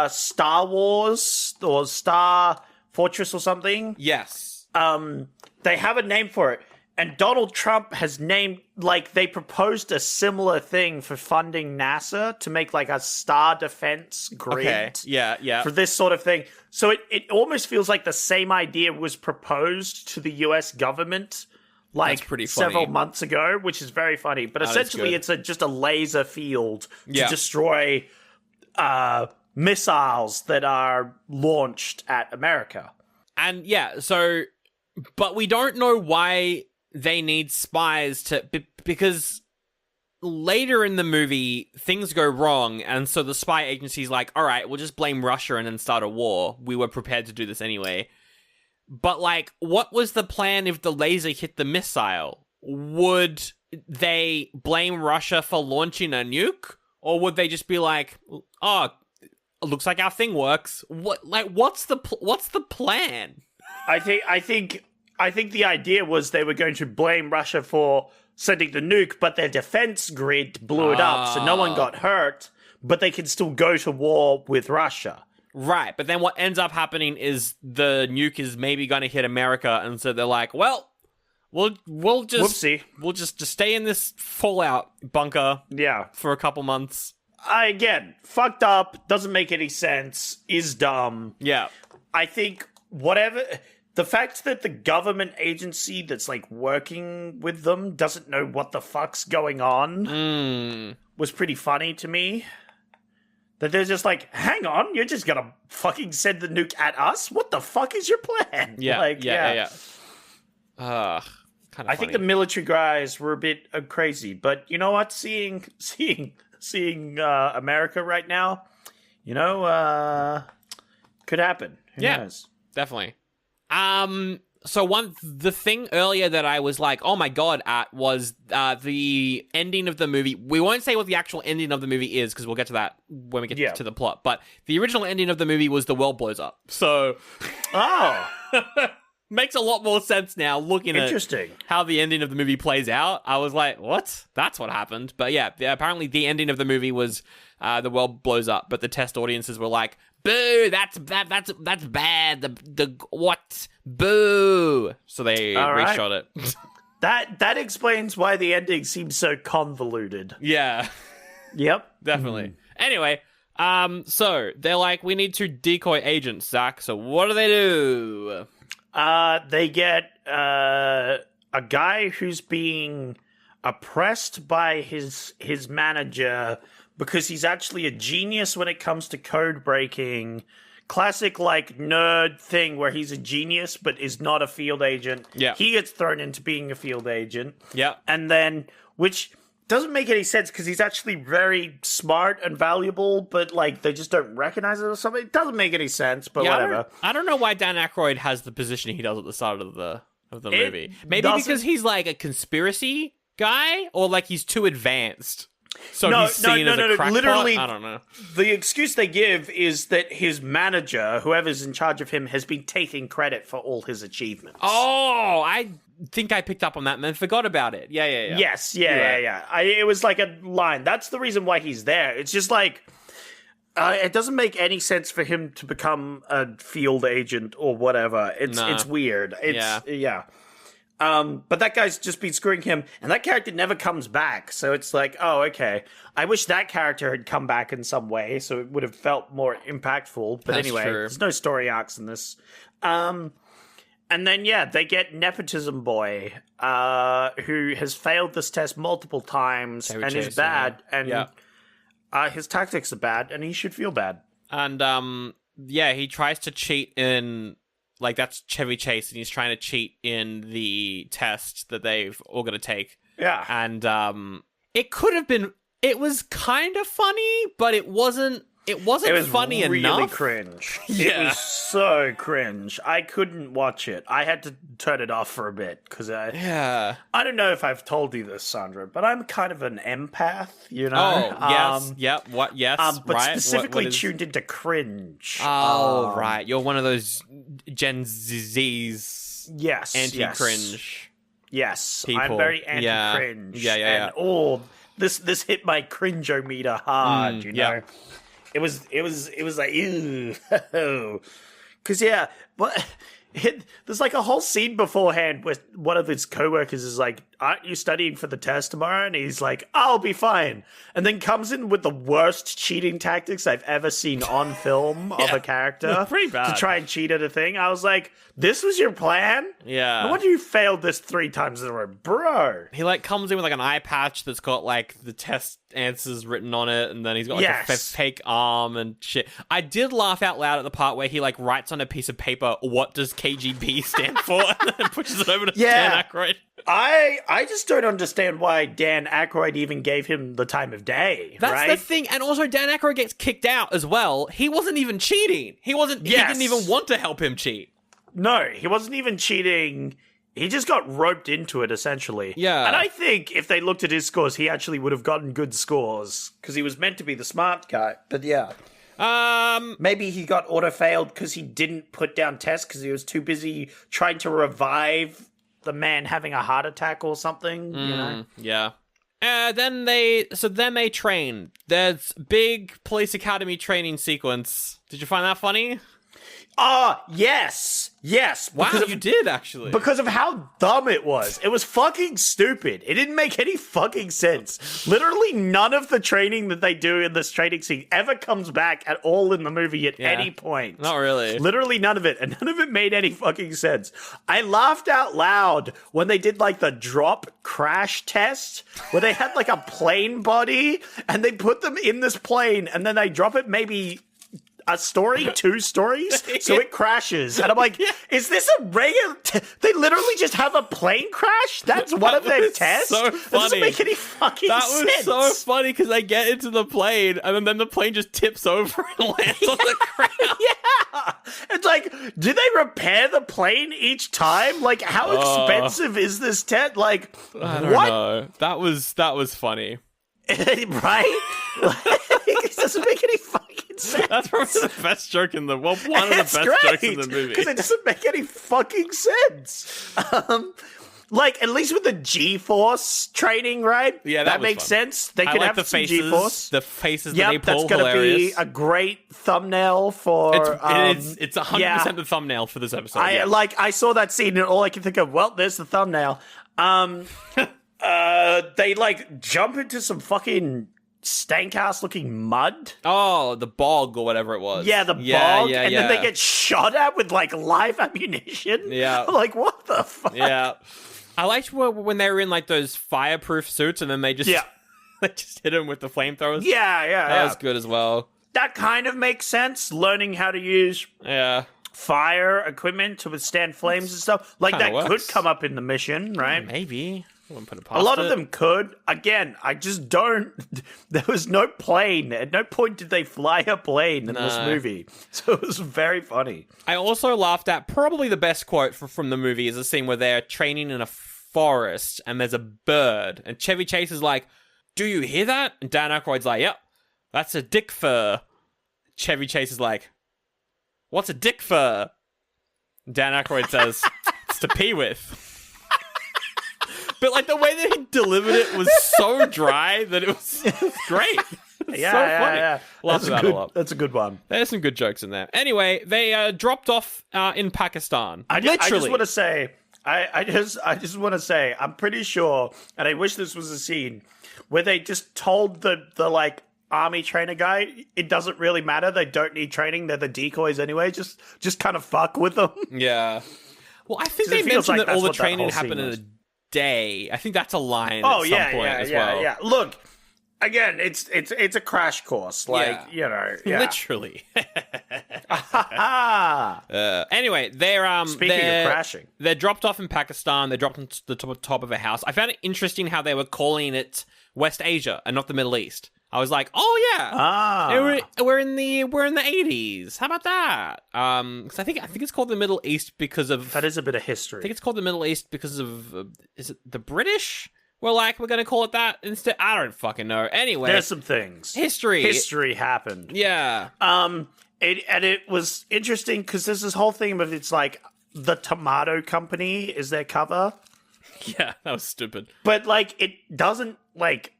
Star Wars or Star fortress or something. Yes. They have a name for it. And Donald Trump has named, like, they proposed a similar thing for funding NASA to make, like, a star defense grid. Okay. Yeah. For this sort of thing. So it almost feels like the same idea was proposed to the US government, like, That's pretty funny. several months ago, which is very funny. But essentially, good. it's just a laser field to Yeah. destroy missiles that are launched at America. And yeah, so, but we don't know why they need spies because later in the movie, things go wrong, and so the spy agency's like, all right, we'll just blame Russia and then start a war. We were prepared to do this anyway. But, like, what was the plan if the laser hit the missile? Would they blame Russia for launching a nuke? Or would they just be like, oh, it looks like our thing works? What's the plan? I think the idea was they were going to blame Russia for sending the nuke, but their defense grid blew it up, so no one got hurt, but they can still go to war with Russia. Right, but then what ends up happening is the nuke is maybe going to hit America, and so they're like, well, we'll just stay in this fallout bunker for a couple months. Again, fucked up, doesn't make any sense, is dumb. Yeah. I think the fact that the government agency that's, like, working with them doesn't know what the fuck's going on was pretty funny to me. That they're just like, hang on, you're just gonna fucking send the nuke at us? What the fuck is your plan? Yeah, yeah. Kind of I think the military guys were a bit crazy, but you know what? Seeing America right now, could happen. Who knows? Definitely. So the thing earlier that I was like, oh my god, at was the ending of the movie. We won't say what the actual ending of the movie is because we'll get to that when we get to the plot. But the original ending of the movie was the world blows up. So, makes a lot more sense now looking at how the ending of the movie plays out. I was like, what? That's what happened. But yeah, apparently the ending of the movie was the world blows up, but the test audiences were like, boo, that's bad. The what? Boo. So they reshot it. That explains why the ending seems so convoluted. Yeah. Yep. Definitely. Anyway, so they're like, we need to decoy agents, Zach. So what do? They get a guy who's being oppressed by his manager because he's actually a genius when it comes to code breaking. Classic, like, nerd thing where he's a genius but is not a field agent. Yeah. He gets thrown into being a field agent. Yeah. And then, which doesn't make any sense because he's actually very smart and valuable, but, like, they just don't recognize it or something. It doesn't make any sense, but whatever. I don't know why Dan Aykroyd has the position he does at the start of the movie. Maybe because he's, like, a conspiracy guy, or, like, he's too advanced. So he's seen as a crackpot? Literally, I don't know. The excuse they give is that his manager, whoever's in charge of him, has been taking credit for all his achievements. Oh, I think I picked up on that and then forgot about it. Yeah. Yes, yeah. It was like a line. That's the reason why he's there. It's just like, it doesn't make any sense for him to become a field agent or whatever. It's weird. Yeah. But that guy's just been screwing him, and that character never comes back, so it's like, oh, okay. I wish that character had come back in some way, so it would have felt more impactful. But That's anyway, true. There's no story arcs in this. And then, they get Nepotism Boy, who has failed this test multiple times and is bad, and his tactics are bad, and he should feel bad. And, he tries to cheat in... Like, that's Chevy Chase, and he's trying to cheat in the test that they've all got to take. Yeah. And it could have been... It was kind of funny, but it wasn't funny enough. It was really cringe. It was so cringe. I couldn't watch it. I had to turn it off for a bit, because I don't know if I've told you this, Sandra, but I'm kind of an empath, you know? Oh, yes. What? Yes, but right. specifically tuned into cringe. Oh, right. You're one of those Gen Z's anti-cringe. Yes. People. I'm very anti-cringe. Yeah. And, this hit my cringe-o-meter hard, you know? It was like, ew. Because, yeah, but there's like a whole scene beforehand where one of his coworkers is like, aren't you studying for the test tomorrow? And he's like, I'll be fine. And then comes in with the worst cheating tactics I've ever seen on film of a character. Pretty bad. To try and cheat at a thing. I was like, this was your plan? Yeah. No wonder you failed this 3 times in a row. Bro. He like comes in with like an eye patch that's got like the test answers written on it, and then he's got like a fake arm and shit. I did laugh out loud at the part where he like writes on a piece of paper, what does KGB stand for? And then pushes it over to Dan Aykroyd. I just don't understand why Dan Aykroyd even gave him the time of day. That's the thing, and also Dan Aykroyd gets kicked out as well. He wasn't even cheating. He didn't even want to help him cheat. No, he wasn't even cheating. He just got roped into it, essentially. Yeah. And I think if they looked at his scores, he actually would have gotten good scores, because he was meant to be the smart guy. But yeah. Maybe he got auto-failed because he didn't put down tests because he was too busy trying to revive the man having a heart attack or something, you know? Yeah. Then they train. There's big police academy training sequence. Did you find that funny? Yes. Wow, you did, actually. Because of how dumb it was. It was fucking stupid. It didn't make any fucking sense. Literally none of the training that they do in this training scene ever comes back at all in the movie at any point. Not really. Literally none of it. And none of it made any fucking sense. I laughed out loud when they did like the drop crash test, where they had like a plane body and they put them in this plane and then they drop it maybe a story, 2 stories, so it crashes. And I'm like, is this a regular... They literally just have a plane crash? That's one of their tests? So funny. That doesn't make any fucking sense. That was so funny, because they get into the plane, and then the plane just tips over and lands on the ground. Yeah! It's like, do they repair the plane each time? Like, how expensive is this test? Like, I don't know. That was funny. Right? It doesn't make any fucking sense. That's probably the best joke in the... Well, one of the best jokes in the movie. Because it doesn't make any fucking sense. Like, at least with the G-Force training, right? Yeah, that was makes fun. sense. They could have the some faces, G-Force. the faces that they pull. That's going to be a great thumbnail for... It's 100% the thumbnail for this episode. I saw that scene and all I can think of, well, there's the thumbnail. They, like, jump into some fucking stank-ass looking mud. Oh, the bog or whatever it was. Yeah, the bog. And then they get shot at with, like, live ammunition. Yeah. Like, what the fuck? Yeah. I liked when they were in, like, those fireproof suits and then they just... they just hit him with the flamethrowers. Yeah. That was good as well. That kind of makes sense, learning how to use... Yeah. Fire equipment to withstand flames and stuff. Like, Kinda that works. could come up in the mission, right? Maybe. I wouldn't put it past A lot of them could. Again, I just don't... There was no plane. At no point did they fly a plane in this movie. So it was very funny. I also laughed at probably the best quote from the movie is a scene where they're training in a forest and there's a bird. And Chevy Chase is like, do you hear that? And Dan Aykroyd's like, yep, that's a dick fur. Chevy Chase is like, what's a dick fur? Dan Aykroyd says, it's to pee with. But, like, the way that he delivered it was so dry that it was great. It's so funny. Yeah. Laughed about a lot. That's a good one. There's some good jokes in there. Anyway, they dropped off in Pakistan. I just want to say, I just want to say, I'm pretty sure, and I wish this was a scene, where they just told the like, army trainer guy, it doesn't really matter. They don't need training. They're the decoys anyway. Just kind of fuck with them. Yeah. Well, I think they mentioned that all the training happened in a day. I think that's a line at some point as well. Yeah. Look, again, it's a crash course. Like, you know. Yeah. Literally. Ah. Anyway, they're Speaking of crashing. They're dropped off in Pakistan. They're dropped into the top of a house. I found it interesting how they were calling it West Asia and not the Middle East. I was like, oh yeah, we're in the 80s. How about that? Because I think it's called the Middle East because of that is a bit of history. I think it's called the Middle East because of is it the British? We're gonna call it that instead. I don't fucking know. Anyway, there's some things. History happened. Yeah. It was interesting because there's this whole thing of it's like the Tomato Company is their cover. Yeah, that was stupid. But like it doesn't like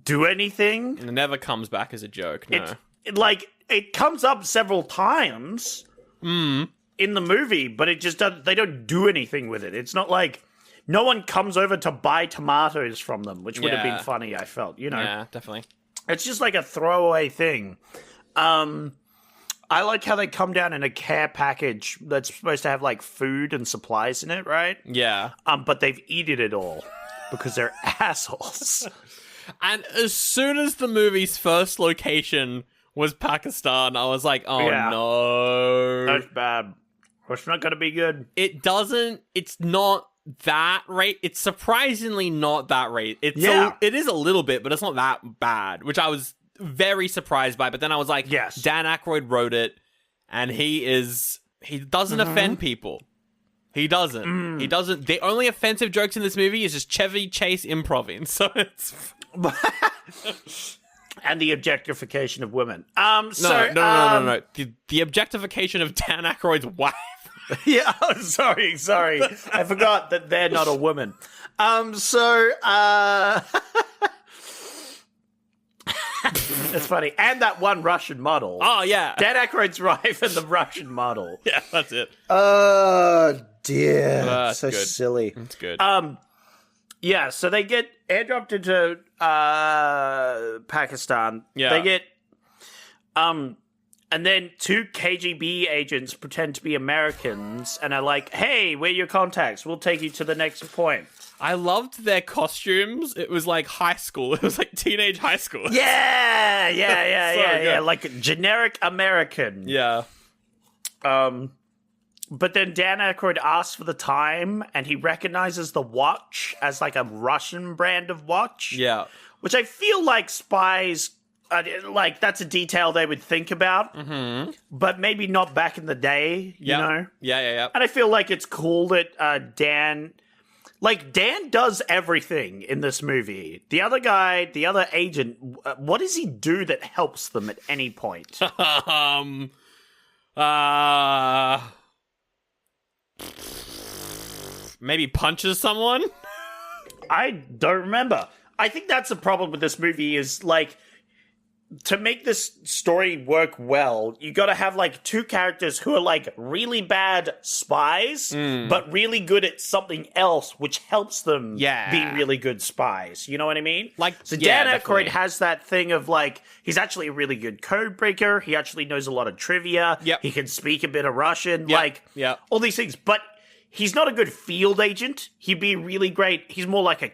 do anything. And it never comes back as a joke. No. It comes up several times, in the movie, but it just doesn't. They don't do anything with it. It's not like no one comes over to buy tomatoes from them, which would have been funny. I felt, Yeah, definitely. it's just like a throwaway thing. I like how they come down in a care package that's supposed to have like food and supplies in it, right? Yeah. But they've eaten it all because they're assholes. And as soon as the movie's first location was Pakistan, I was like, oh no. That's bad. It's not going to be good. It's not that it's surprisingly not that It is a little bit, but it's not that bad, which I was very surprised by. But then I was like, yes, Dan Aykroyd wrote it, and he doesn't offend people. He doesn't. He doesn't. The only offensive jokes in this movie is just Chevy Chase improving. So it's and the objectification of women. No. The objectification of Dan Aykroyd's wife. Yeah, sorry. I forgot that they're not a woman. That's funny. And that one Russian model. Oh, yeah. Dan Aykroyd's wife and the Russian model. Yeah, that's it. Oh, dear. That's so good. silly. That's good. Yeah, so they get airdropped into Pakistan. Yeah. They get and then two KGB agents pretend to be Americans and are like, hey, we're your contacts. We'll take you to the next point. I loved their costumes. It was like high school. It was like teenage high school. Yeah. Like a generic American. Yeah. But then Dan Aykroyd asks for the time, and he recognizes the watch as like a Russian brand of watch. Yeah. Which I feel like spies, like that's a detail they would think about, but maybe not back in the day, you know? Yeah. And I feel like it's cool that Dan does everything in this movie. The other guy, the other agent, what does he do that helps them at any point? Maybe punches someone? I don't remember. I think that's the problem with this movie is, like, to make this story work well, you gotta have, like, two characters who are, like, really bad spies, but really good at something else, which helps them be really good spies. You know what I mean? So Dan Aykroyd has that thing of, like, he's actually a really good code breaker. He actually knows a lot of trivia. Yep. He can speak a bit of Russian. Yep. All these things. But he's not a good field agent. He'd be really great. He's more like a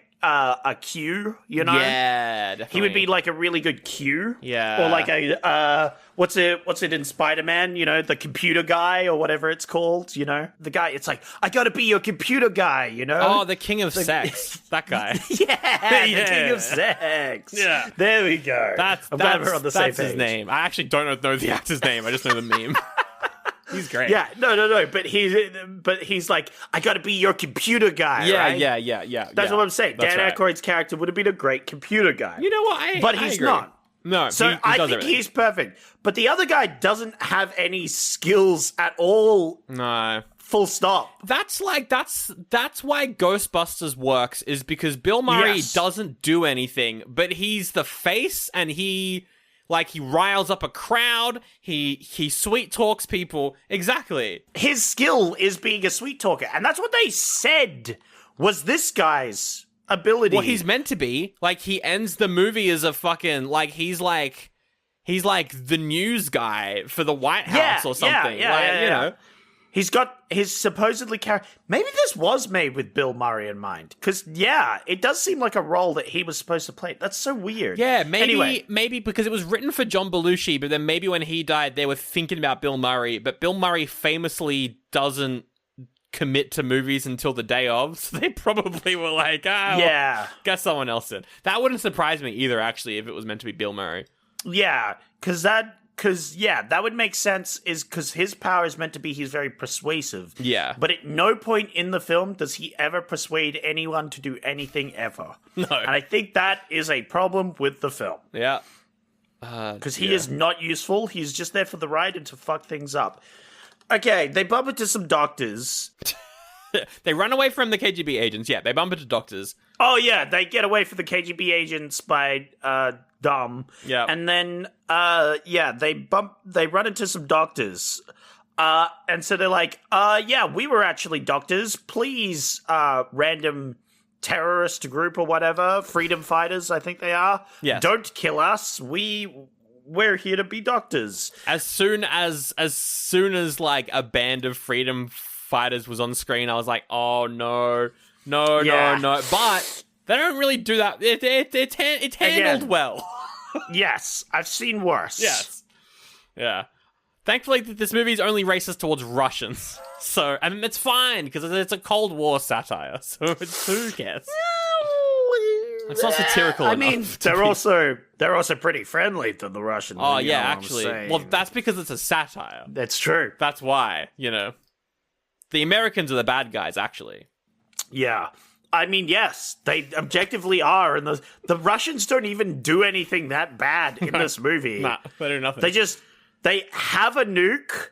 Q, you know? Yeah, definitely. He would be like a really good Q. Yeah. Or like a, what's it in Spider-Man, you know, the computer guy or whatever it's called, you know? The guy, it's like, I gotta be your computer guy, you know? Oh, the king of sex. That guy. The king of sex. Yeah. There we go. I'm glad we're on the same page. That's his name. I actually don't know the actor's name. I just know the meme. He's great. Yeah, no. But he's like, I gotta be your computer guy. Right? Yeah. That's what I'm saying. That's Dan right. Aykroyd's character would have been a great computer guy. You know what? But I he's agree. not. No, So I think he's perfect. But the other guy doesn't have any skills at all. No. Full stop. That's why Ghostbusters works, is because Bill Murray doesn't do anything, but he's the face, and he riles up a crowd. He sweet talks people. Exactly. His skill is being a sweet talker, and that's what they said was this guy's ability. Well, he's meant to be. Like, he ends the movie as a fucking, like, he's like the news guy for the White House or something. You know. He's got his supposedly character. Maybe this was made with Bill Murray in mind. Because, it does seem like a role that he was supposed to play. That's so weird. Yeah, maybe because it was written for John Belushi, but then maybe when he died, they were thinking about Bill Murray. But Bill Murray famously doesn't commit to movies until the day of. So they probably were like, get someone else in. That wouldn't surprise me either, actually, if it was meant to be Bill Murray. Yeah, because that would make sense, is because his power is meant to be he's very persuasive. Yeah. But at no point in the film does he ever persuade anyone to do anything ever. No. And I think that is a problem with the film. Yeah. Because he is not useful. He's just there for the ride and to fuck things up. Okay, they bump into some doctors. They run away from the KGB agents. Yeah, they bump into doctors. Oh, yeah, they get away from the KGB agents by dumb. Yeah. And then, they run into some doctors. And so they're like, yeah, we were actually doctors. Please, random terrorist group or whatever, freedom fighters, I think they are. Yes. Don't kill us. We're here to be doctors. As soon as like a band of freedom fighters was on screen, I was like, oh no. But they don't really do that. It's handled well. Yes, I've seen worse. Yes. Yeah. Thankfully, this movie is only racist towards Russians. So, and it's fine, because it's a Cold War satire. So, who cares? It's not satirical enough. I mean, they're also pretty friendly to the Russians. Oh, yeah, actually. Well, that's because it's a satire. That's true. That's why, The Americans are the bad guys, actually. Yeah. I mean, yes, they objectively are, and the Russians don't even do anything that bad in this movie. Nah, they do nothing. They have a nuke,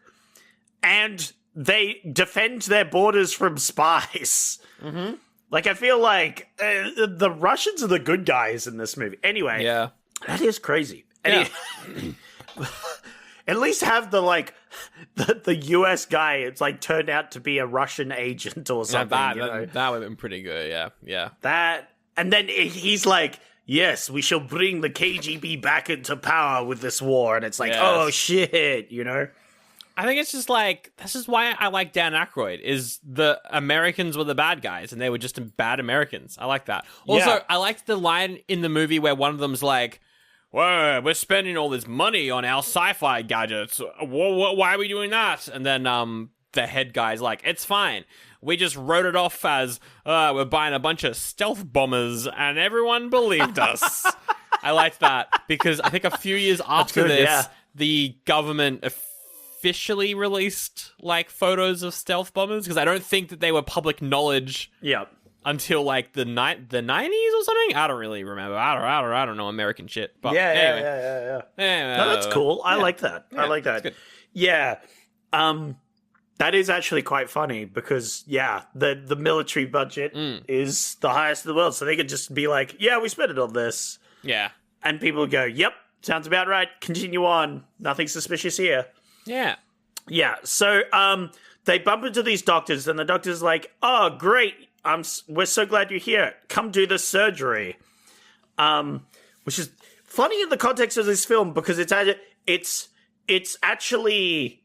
and they defend their borders from spies. Mm-hmm. Like, I feel like the Russians are the good guys in this movie. Anyway, yeah, that is crazy. Yeah. At least have the US guy, it's like turned out to be a Russian agent or something. That would have been pretty good, yeah. That, and then he's like, yes, we shall bring the KGB back into power with this war. And it's like, oh shit, I think it's just like, this is why I like Dan Aykroyd, is the Americans were the bad guys and they were just bad Americans. I like that. Also, I liked the line in the movie where one of them's like, whoa, we're spending all this money on our sci-fi gadgets. Why are we doing that? And then the head guy's like, it's fine. We just wrote it off as, we're buying a bunch of stealth bombers, and everyone believed us. I liked that, because I think a few years after the government officially released, like, photos of stealth bombers, because I don't think that they were public knowledge until, like, the 90s or something. I don't really remember. I don't know American shit. But yeah. No, that's cool. I like that. Yeah, I like that. good. Yeah. That is actually quite funny because, the military budget is the highest in the world. So they could just be like, yeah, we spent it on this. Yeah. And people would go, yep, sounds about right. Continue on. Nothing suspicious here. Yeah. Yeah. So they bump into these doctors and the doctor's like, oh, great. We're so glad you're here. Come do the surgery. Which is funny in the context of this film because it's actually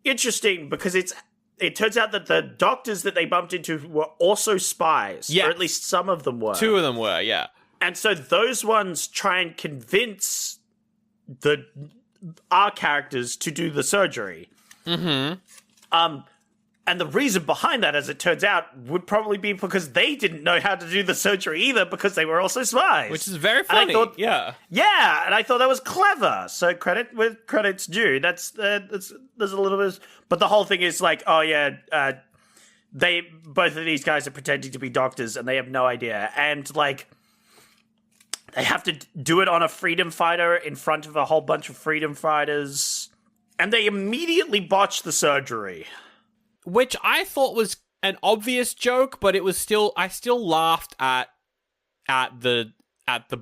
interesting because it turns out that the doctors that they bumped into were also spies. Yeah. Or at least some of them were. 2 of them were, yeah. And so those ones try and convince our characters to do the surgery. Mm-hmm. And the reason behind that, as it turns out, would probably be because they didn't know how to do the surgery either because they were also spies. Which is very funny, yeah. Yeah, and I thought that was clever. So credit with credit's due. There's a little bit... But the whole thing is like, oh yeah, both of these guys are pretending to be doctors and they have no idea. And like, they have to do it on a freedom fighter in front of a whole bunch of freedom fighters. And they immediately botch the surgery. Which I thought was an obvious joke, but it was still... I still laughed at the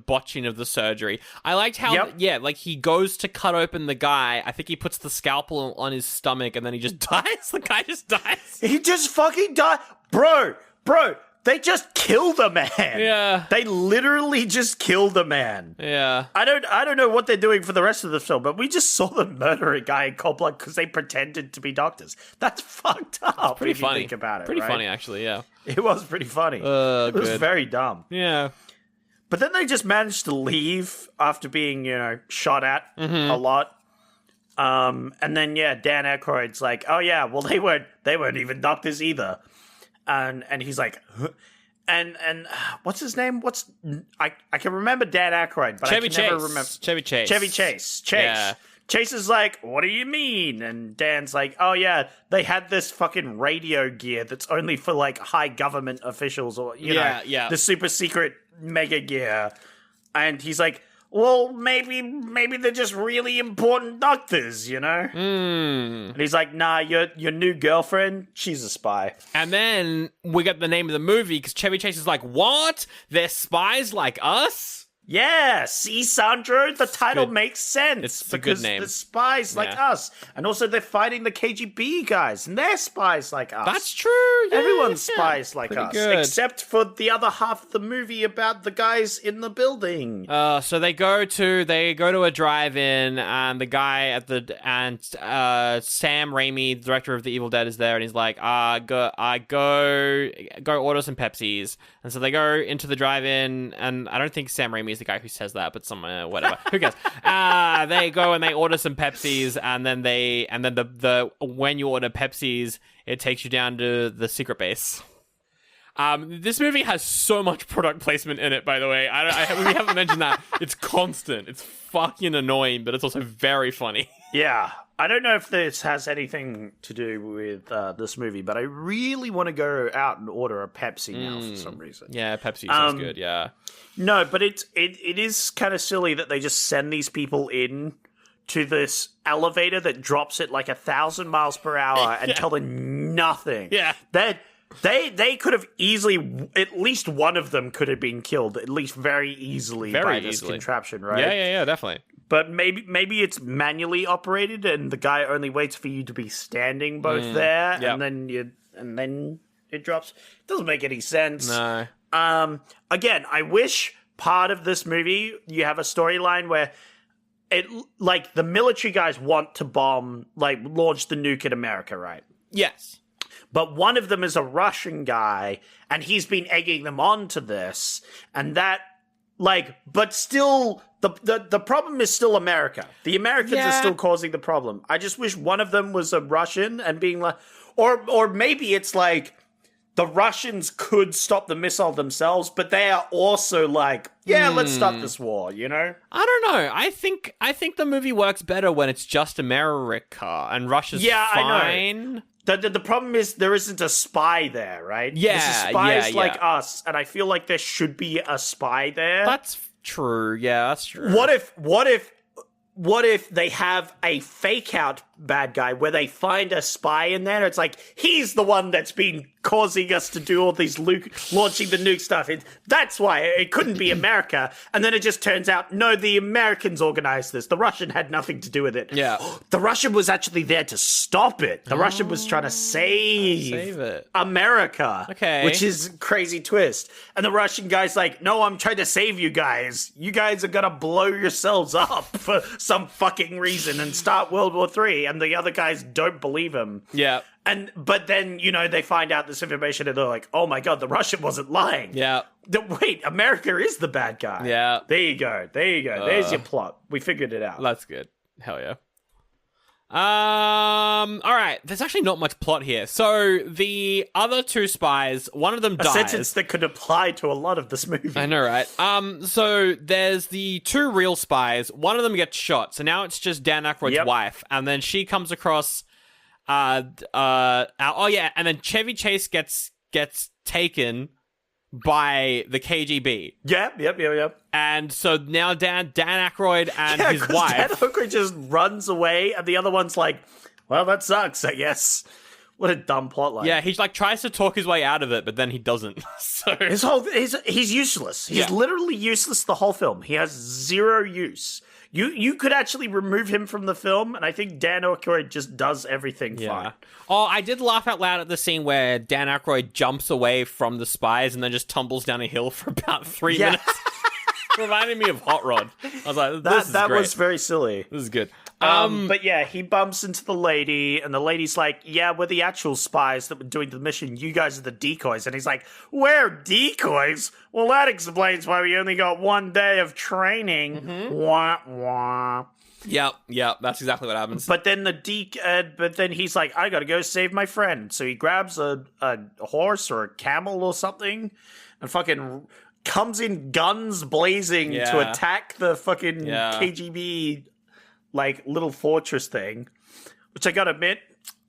botching of the surgery. I liked how, like he goes to cut open the guy. I think he puts the scalpel on his stomach and then he just dies. The guy just dies. He just fucking died. Bro, they just killed a man. Yeah. They literally just killed a man. Yeah. I don't know what they're doing for the rest of the film, but we just saw them murder a guy in cold blood because they pretended to be doctors. That's fucked up. Pretty if funny. You think about it. Pretty right? funny, actually, yeah. It was pretty funny. It was good. very dumb. Yeah. But then they just managed to leave after being, shot at a lot. And then Dan Aykroyd's like, oh yeah, well they weren't even doctors either. And he's like, huh? and what's his name? I can remember Dan Aykroyd, but I can never remember Chevy Chase. Chevy Chase. Yeah. Chase is like, what do you mean? And Dan's like, oh yeah, they had this fucking radio gear that's only for like high government officials or the super secret mega gear. And he's like, well, maybe they're just really important doctors, And he's like, nah, your new girlfriend, she's a spy. And then we get the name of the movie because Chevy Chase is like, what? They're spies like us? Yeah, see, Sandro, the title good. makes sense. It's a good because name. the Spies Like Yeah. Us. And also they're fighting the KGB guys, and they're Spies Like Us. That's true. Yeah, Everyone's yeah. Spies Like Pretty Us, good. except for the other half of the movie about the guys in the building. So they go to a drive-in, and the guy Sam Raimi, the director of The Evil Dead, is there, and he's like, go order some Pepsis. And so they go into the drive-in, and I don't think Sam Raimi is the guy who says that, but whatever. Who cares? They go and they order some Pepsis, and then the when you order Pepsis, it takes you down to the secret base. This movie has so much product placement in it, by the way. We haven't mentioned that. It's constant. It's fucking annoying, but it's also very funny. Yeah. I don't know if this has anything to do with this movie, but I really want to go out and order a Pepsi now for some reason. Yeah, Pepsi sounds good, yeah. No, but it is kind of silly that they just send these people in to this elevator that drops it like 1,000 miles per hour and tell them nothing. Yeah. They could have easily, at least one of them could have been killed, at least very easily by this contraption, right? Yeah, definitely. But maybe it's manually operated, and the guy only waits for you to be standing both there, yep. and then it drops. It doesn't make any sense. No. Again, I wish part of this movie you have a storyline where the military guys want to launch the nuke in America, right? Yes. But one of them is a Russian guy, and he's been egging them on to this, and that, but still, the problem is still America. The Americans are still causing the problem. I just wish one of them was a Russian and being like, or maybe it's like, the Russians could stop the missile themselves, but they are also like, let's stop this war, you know? I don't know. I think the movie works better when it's just America and Russia's fine. I know. The problem is there isn't a spy there, right? Yeah, this is Spies Like Us, and I feel like there should be a spy there. That's true. Yeah, that's true. What if they have a fake out bad guy where they find a spy in there? It's like, he's the one that's been causing us to do all these launching the nuke stuff. That's why it couldn't be America. And then it just turns out, no, the Americans organized this. The Russian had nothing to do with it. Yeah. The Russian was actually there to stop it. The Russian was trying to save it. America. Okay. Which is a crazy twist. And the Russian guy's like, no, I'm trying to save you guys. You guys are going to blow yourselves up for some fucking reason and start World War III. And the other guys don't believe him. Yeah. But then, they find out this information and they're like, oh my God, the Russian wasn't lying. Yeah. Wait, America is the bad guy. Yeah. There you go. There's your plot. We figured it out. That's good. Hell yeah. All right. There's actually not much plot here. So the other two spies, one of them dies. A sentence that could apply to a lot of this movie. I know, right? So there's the two real spies. One of them gets shot. So now it's just Dan Aykroyd's wife, and then she comes across. And then Chevy Chase gets taken by the KGB. Yep. And so now Dan Aykroyd and his wife. Dan Aykroyd just runs away, and the other one's like, well, that sucks, I guess. What a dumb plotline. Yeah, he tries to talk his way out of it, but then he doesn't. So he's useless. He's literally useless the whole film. He has zero use. You could actually remove him from the film, and I think Dan Aykroyd just does everything fine. Oh, I did laugh out loud at the scene where Dan Aykroyd jumps away from the spies and then just tumbles down a hill for about 3 minutes. Reminded me of Hot Rod. I was like, this is that great. was very silly. This is good. But yeah, he bumps into the lady, and the lady's like, yeah, we're the actual spies that were doing the mission. You guys are the decoys. And he's like, we're decoys? Well, that explains why we only got 1 day of training. Mm-hmm. Wah, wah. Yep, that's exactly what happens. But then but then he's like, I gotta go save my friend. So he grabs a horse or a camel or something, and fucking comes in guns blazing to attack the fucking KGB little fortress thing, which I gotta admit,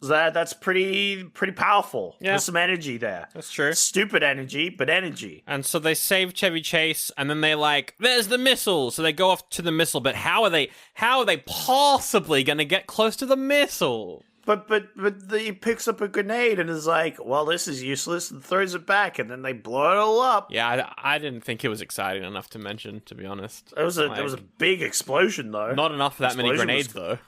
that's pretty powerful. Yeah. There's some energy there. That's true. Stupid energy, but energy. And so they save Chevy Chase, and then they there's the missile. So they go off to the missile, but how are they possibly gonna get close to the missile? he picks up a grenade and is like, well, this is useless, and throws it back, and then they blow it all up. Yeah, I didn't think it was exciting enough to mention, to be honest. It was a big explosion, though. Not enough for that many grenades, though.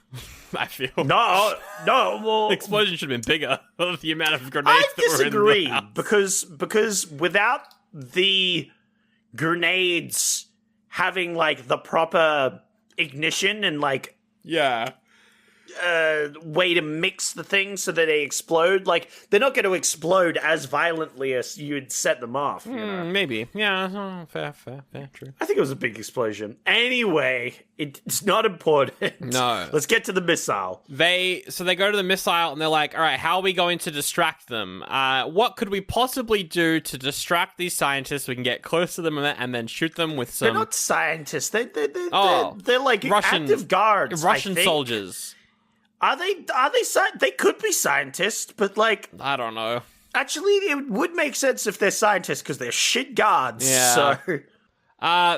I feel. No, well... The explosion should have been bigger. The amount of grenades that were in the house. because without the grenades having, like, the proper ignition and, like... Yeah. Way to mix the things so that they explode. Like, they're not going to explode as violently as you'd set them off. You know? Maybe. Yeah, fair, true. I think it was a big explosion. Anyway, it's not important. No. Let's get to the missile. So they go to the missile and they're like, all right, how are we going to distract them? What could we possibly do to distract these scientists? We can get close to them and then shoot them with some... They're not scientists. They're like Russian, active guards. Russian soldiers. Are they? They could be scientists, but like, I don't know. Actually, it would make sense if they're scientists because they're shit guards. Yeah. So,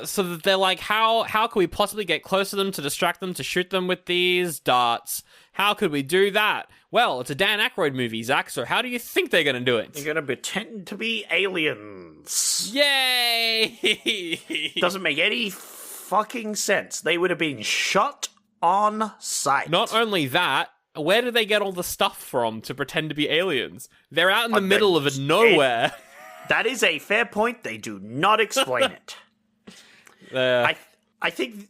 so that they're like, how can we possibly get close to them to distract them to shoot them with these darts? How could we do that? Well, it's a Dan Aykroyd movie, Zach. So how do you think they're gonna do it? They're gonna pretend to be aliens. Yay! Doesn't make any fucking sense. They would have been shot on sight. Not only that, where do they get all the stuff from to pretend to be aliens? They're out in the middle of nowhere. That is a fair point. They do not explain it. I think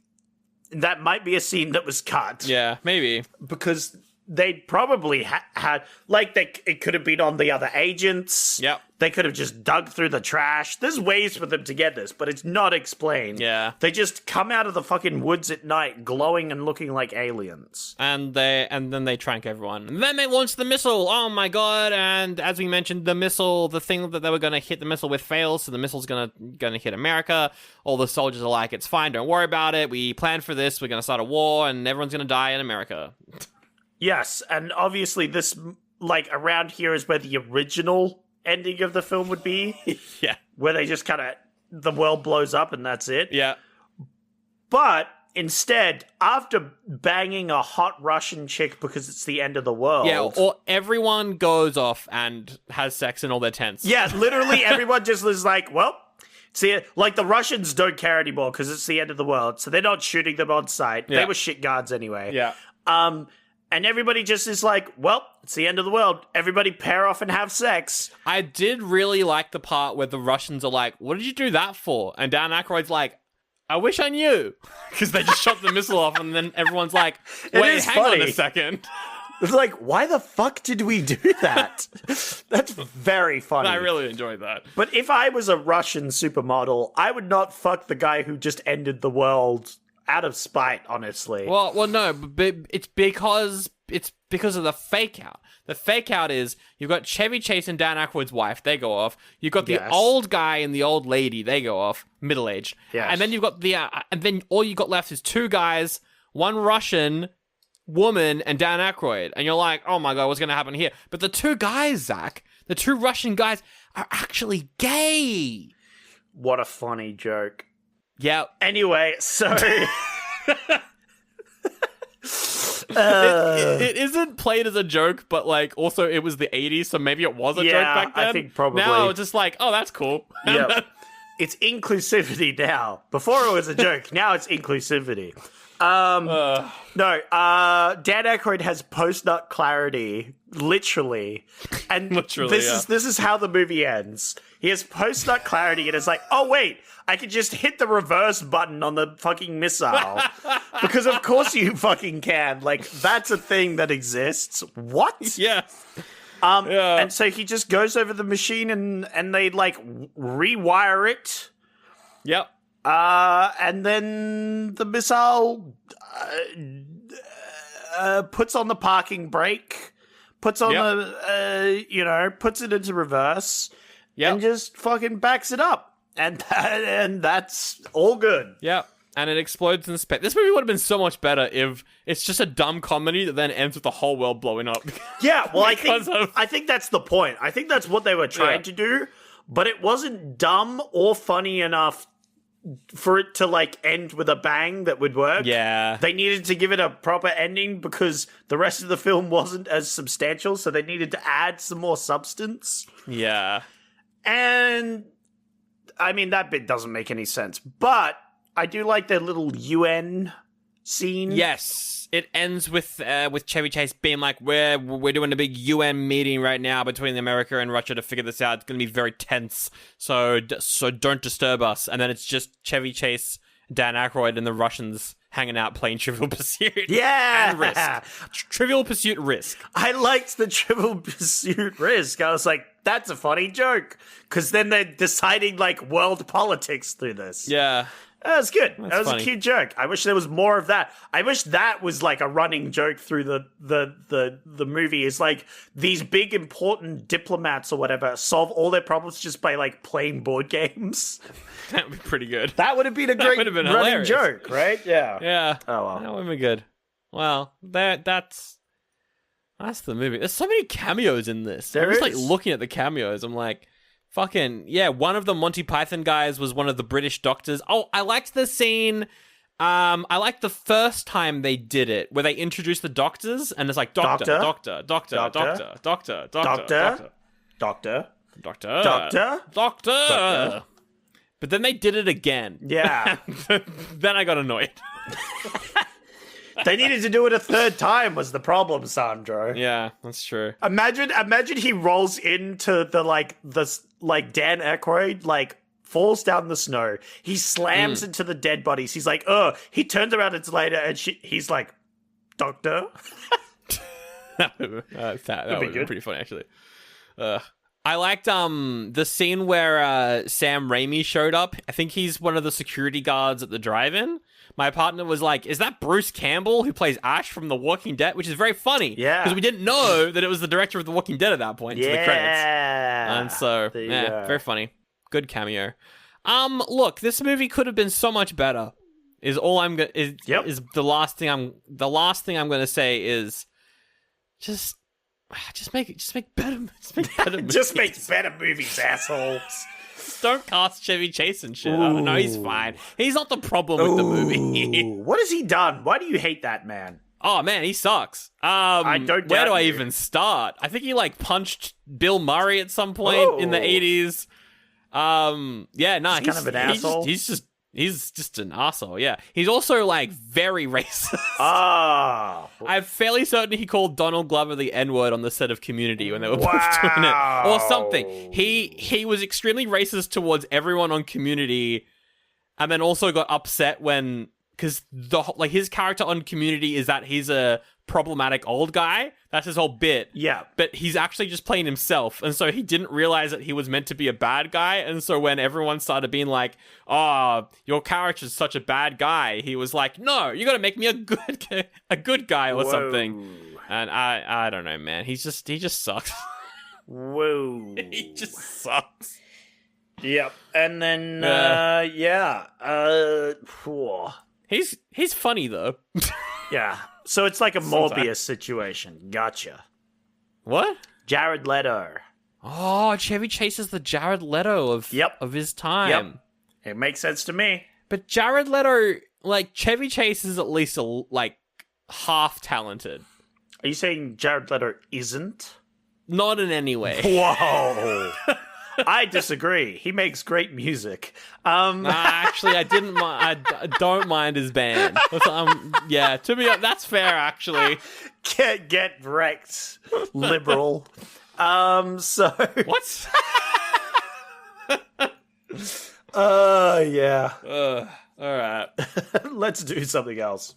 that might be a scene that was cut. Yeah, maybe. Because they probably had, like, it could have been on the other agents. Yep. They could have just dug through the trash. There's ways for them to get this, but it's not explained. Yeah. They just come out of the fucking woods at night glowing and looking like aliens. And then they trank everyone. And then they launch the missile. Oh my god. And as we mentioned, the missile, the thing that they were going to hit the missile with fails, so the missile's going to hit America. All the soldiers are like, it's fine, don't worry about it. We planned for this. We're going to start a war and everyone's going to die in America. Yes, and obviously this, like, around here is where the original ending of the film would be. Yeah. Where they just kind of, the world blows up and that's it. Yeah. But instead, after banging a hot Russian chick because it's the end of the world. Yeah, or everyone goes off and has sex in all their tents. Yeah, literally everyone just is like, well, see, like the Russians don't care anymore because it's the end of the world, so they're not shooting them on sight. Yeah. They were shit guards anyway. Yeah. And everybody just is like, well, it's the end of the world. Everybody pair off and have sex. I did really like the part where the Russians are like, what did you do that for? And Dan Aykroyd's like, I wish I knew. Because they just shot the missile off and then everyone's like, wait, hang on a second. It's like, why the fuck did we do that? That's very funny. I really enjoyed that. But if I was a Russian supermodel, I would not fuck the guy who just ended the world out of spite, honestly. Well, no, but it's because of the fake out. The fake out is you've got Chevy Chase and Dan Aykroyd's wife, they go off. You've got the old guy and the old lady, they go off, middle aged. Yes. And then you've got and then all you got left is two guys, one Russian woman, and Dan Aykroyd. And you're like, oh my god, what's going to happen here? But the two guys, Zach, the two Russian guys, are actually gay. What a funny joke. Yeah. Anyway, so it isn't played as a joke, but like also it was the 80s, so maybe it was a joke back then. I think probably. Now it's just like, oh, that's cool. Yeah. It's inclusivity now. Before it was a joke, now it's inclusivity. No, Dan Aykroyd has post-nut clarity, literally. And literally, this is how the movie ends. He has post-nut clarity and it's like, oh wait, I can just hit the reverse button on the fucking missile. Because of course you fucking can. Like, that's a thing that exists. What? Yeah. And so he just goes over the machine and they like rewire it. Yep. And then the missile puts on the parking brake, puts on puts it into reverse, and just fucking backs it up. And that's all good. Yeah. And it explodes in space. This movie would have been so much better if it's just a dumb comedy that then ends with the whole world blowing up. Yeah, well, I think that's the point. I think that's what they were trying to do, but it wasn't dumb or funny enough for it to like end with a bang that would work. Yeah. They needed to give it a proper ending because the rest of the film wasn't as substantial, so they needed to add some more substance. Yeah. And I mean, that bit doesn't make any sense, but I do like their little UN scene. Yes. It ends with Chevy Chase being like, we're doing a big UN meeting right now between America and Russia to figure this out. It's going to be very tense, so don't disturb us. And then it's just Chevy Chase, Dan Aykroyd, and the Russians hanging out playing Trivial Pursuit. Yeah! And Risk. Trivial Pursuit Risk. I liked the Trivial Pursuit Risk. I was like, that's a funny joke. Because then they're deciding, like, world politics through this. Yeah. That was good. That was funny. a cute joke. I wish there was more of that. I wish that was like a running joke through the movie. Is like these big important diplomats or whatever solve all their problems just by like playing board games. That would be pretty good. That would have been a great would have been running hilarious. joke, right? Yeah. Yeah. Oh well. That would be good. Well, that's the movie. There's so many cameos in this. There I'm just like is. looking at the cameos. I'm like, fucking, yeah, one of the Monty Python guys was one of the British doctors. Oh, I liked the scene. I liked the first time they did it, where they introduced the doctors, and it's like, doctor. But then they did it again. Yeah. Then I got annoyed. They needed to do it a third time was the problem, Sandro. Yeah, that's true. Imagine he rolls into the Dan Aykroyd, like, falls down the snow. He slams into the dead bodies. He's like, oh, he turns around it's later and he's like, doctor? That would be good. pretty funny, actually. I liked the scene where Sam Raimi showed up. I think he's one of the security guards at the drive-in. My partner was like, is that Bruce Campbell who plays Ash from The Walking Dead? Which is very funny. Yeah. Because we didn't know that it was the director of The Walking Dead at that point. To the credits. And so, very funny. Good cameo. Look, this movie could have been so much better. Is all I'm gonna is the last thing I'm gonna say is just make better movies. Just make better movies, assholes. Don't cast Chevy Chase and shit. I don't know, he's fine. He's not the problem with the movie. What has he done? Why do you hate that man? Oh man, he sucks. I don't Where doubt do I you. even start? I think he like punched Bill Murray at some point in the 80s. Yeah, nah, He's kind of an asshole. He's just an asshole, yeah. He's also, like, very racist. Ah. I'm fairly certain he called Donald Glover the N-word on the set of Community when they were both doing it. Or something. He was extremely racist towards everyone on Community, and then also got upset when... Because his character on Community is that he's a problematic old guy. That's his whole bit. Yeah. But he's actually just playing himself. And so he didn't realize that he was meant to be a bad guy. And so when everyone started being like, oh, your character's such a bad guy, he was like, no, you gotta make me a good guy or something. And I don't know, man. He just sucks. Whoa. He just sucks. Yep. And then, He's funny, though. yeah. So it's like a Sometimes. Morbius situation. Gotcha. What? Jared Leto. Oh, Chevy Chase is the Jared Leto of his time. Yep. It makes sense to me. But Jared Leto, like, Chevy Chase is at least, half talented. Are you saying Jared Leto isn't? Not in any way. Whoa. I disagree. He makes great music. Actually, I didn't. I don't mind his band. Yeah, to me, that's fair. Actually, Get wrecked, liberal. So what? Yeah. All right. Let's do something else.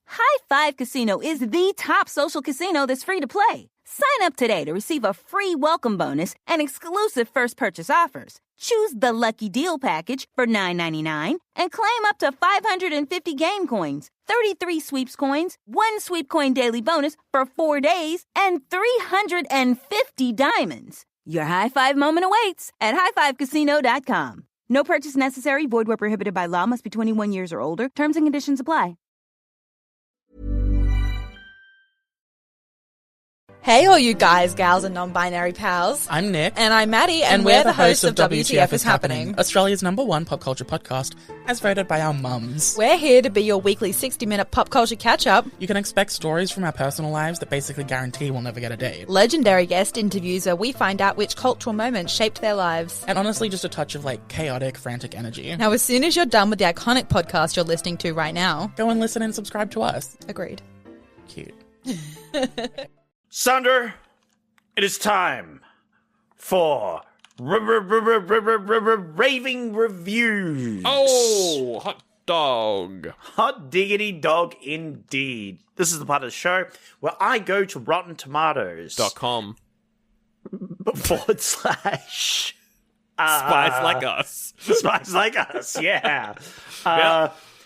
High Five Casino is the top social casino that's free to play. Sign up today to receive a free welcome bonus and exclusive first purchase offers. Choose the Lucky Deal package for $9.99 and claim up to 550 game coins, 33 sweeps coins, 1 sweep coin daily bonus for 4 days, and 350 diamonds. Your high five moment awaits at highfivecasino.com. No purchase necessary. Void where prohibited by law. Must be 21 years or older. Terms and conditions apply. Hey all you guys, gals and non-binary pals. I'm Nick. And I'm Maddie, and we're the hosts of WTF is Happening. Australia's #1 pop culture podcast, as voted by our mums. We're here to be your weekly 60-minute pop culture catch-up. You can expect stories from our personal lives that basically guarantee we'll never get a date. Legendary guest interviews where we find out which cultural moments shaped their lives. And honestly, just a touch of, chaotic, frantic energy. Now, as soon as you're done with the iconic podcast you're listening to right now... Go and listen and subscribe to us. Agreed. Cute. Sandra, it is time for raving reviews. Oh, hot dog. Hot diggity dog indeed. This is the part of the show where I go to Rotten Tomatoes. .com. / Spies Like Us. Spies Like Us, yeah.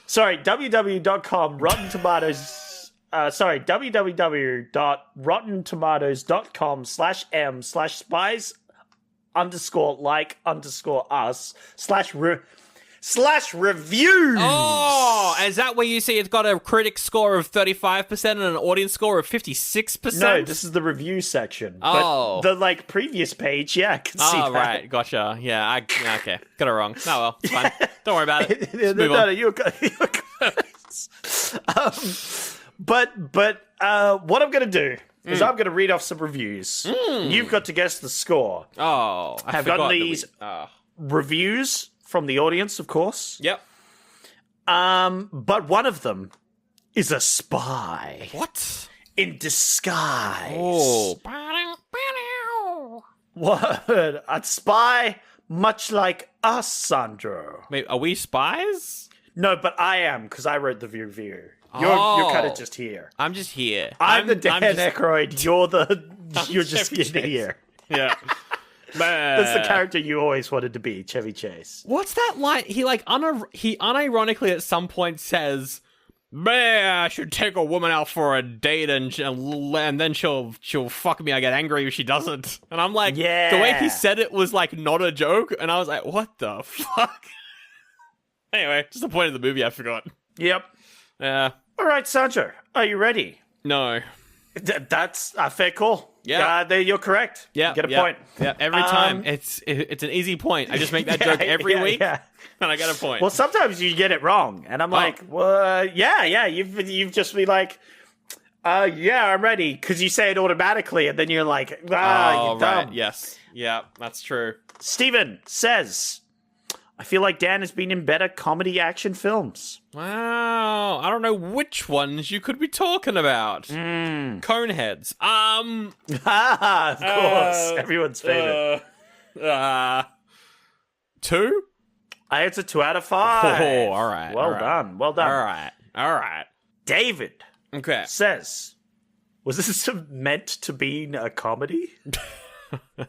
Sorry, www.com, Rotten Tomatoes. www.rotten-tomatoes.com/m/spies_like_us/reviews. Oh, is that where you see it's got a critic score of 35% and an audience score of 56%? No, this is the review section. Oh. But the previous page, yeah, I can see that. Oh, right, gotcha. Yeah, okay, got it wrong. Oh well, it's fine. Don't worry about it. Let's move No, on. you're good. But what I'm going to do is I'm going to read off some reviews. You've got to guess the score. Oh, I I've forgot gotten that these reviews from the audience, of course. Yep. But one of them is a spy What? in disguise. Oh. What? A spy much like us, Sandro. Wait, are we spies? No, but I am, because I wrote the review. You're kind of just here. I'm just here. I'm the Dan just- Aykroyd. You're just Chevy in here. Yeah. That's the character you always wanted to be, Chevy Chase. What's that line? He unironically at some point says, "Man, I should take a woman out for a date and then she'll fuck me. I get angry if she doesn't." And I'm like, Yeah. The way he said it was not a joke, and I was like, what the fuck? Anyway, just the point of the movie I forgot. Yep. Yeah. All right, Sancho, are you ready? No. That's a fair call. Yeah. You're correct. Yeah. You get a yeah, point. Yeah. Every time it's an easy point. I just make that joke every week, Yeah. and I get a point. Well, sometimes you get it wrong, and I'm like, well, yeah. You've just been like, yeah, I'm ready, because you say it automatically, and then you're like, you're dumb. Right. Yes. Yeah, that's true. Steven says, I feel like Dan has been in better comedy action films. Wow, I don't know which ones you could be talking about. Coneheads. Of course. Everyone's favorite. 2? It's a 2 out of 5. Oh, all right. Well done. All right. David Okay. says, was this meant to be a comedy?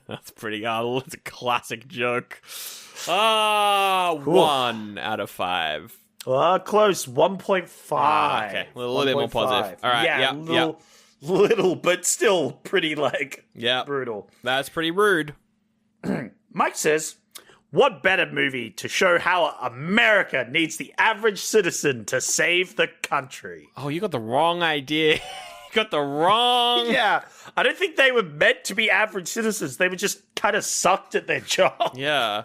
That's pretty good. It's a classic joke. 1 out of 5. Close. 1.5. Okay. A little bit more positive. All right. Yeah, Yeah. little, but still pretty, Yeah. brutal. That's pretty rude. Mike says, what better movie to show how America needs the average citizen to save the country? Oh, you got the wrong idea. You got the wrong... Yeah, I don't think they were meant to be average citizens. They were just kind of sucked at their job. Yeah.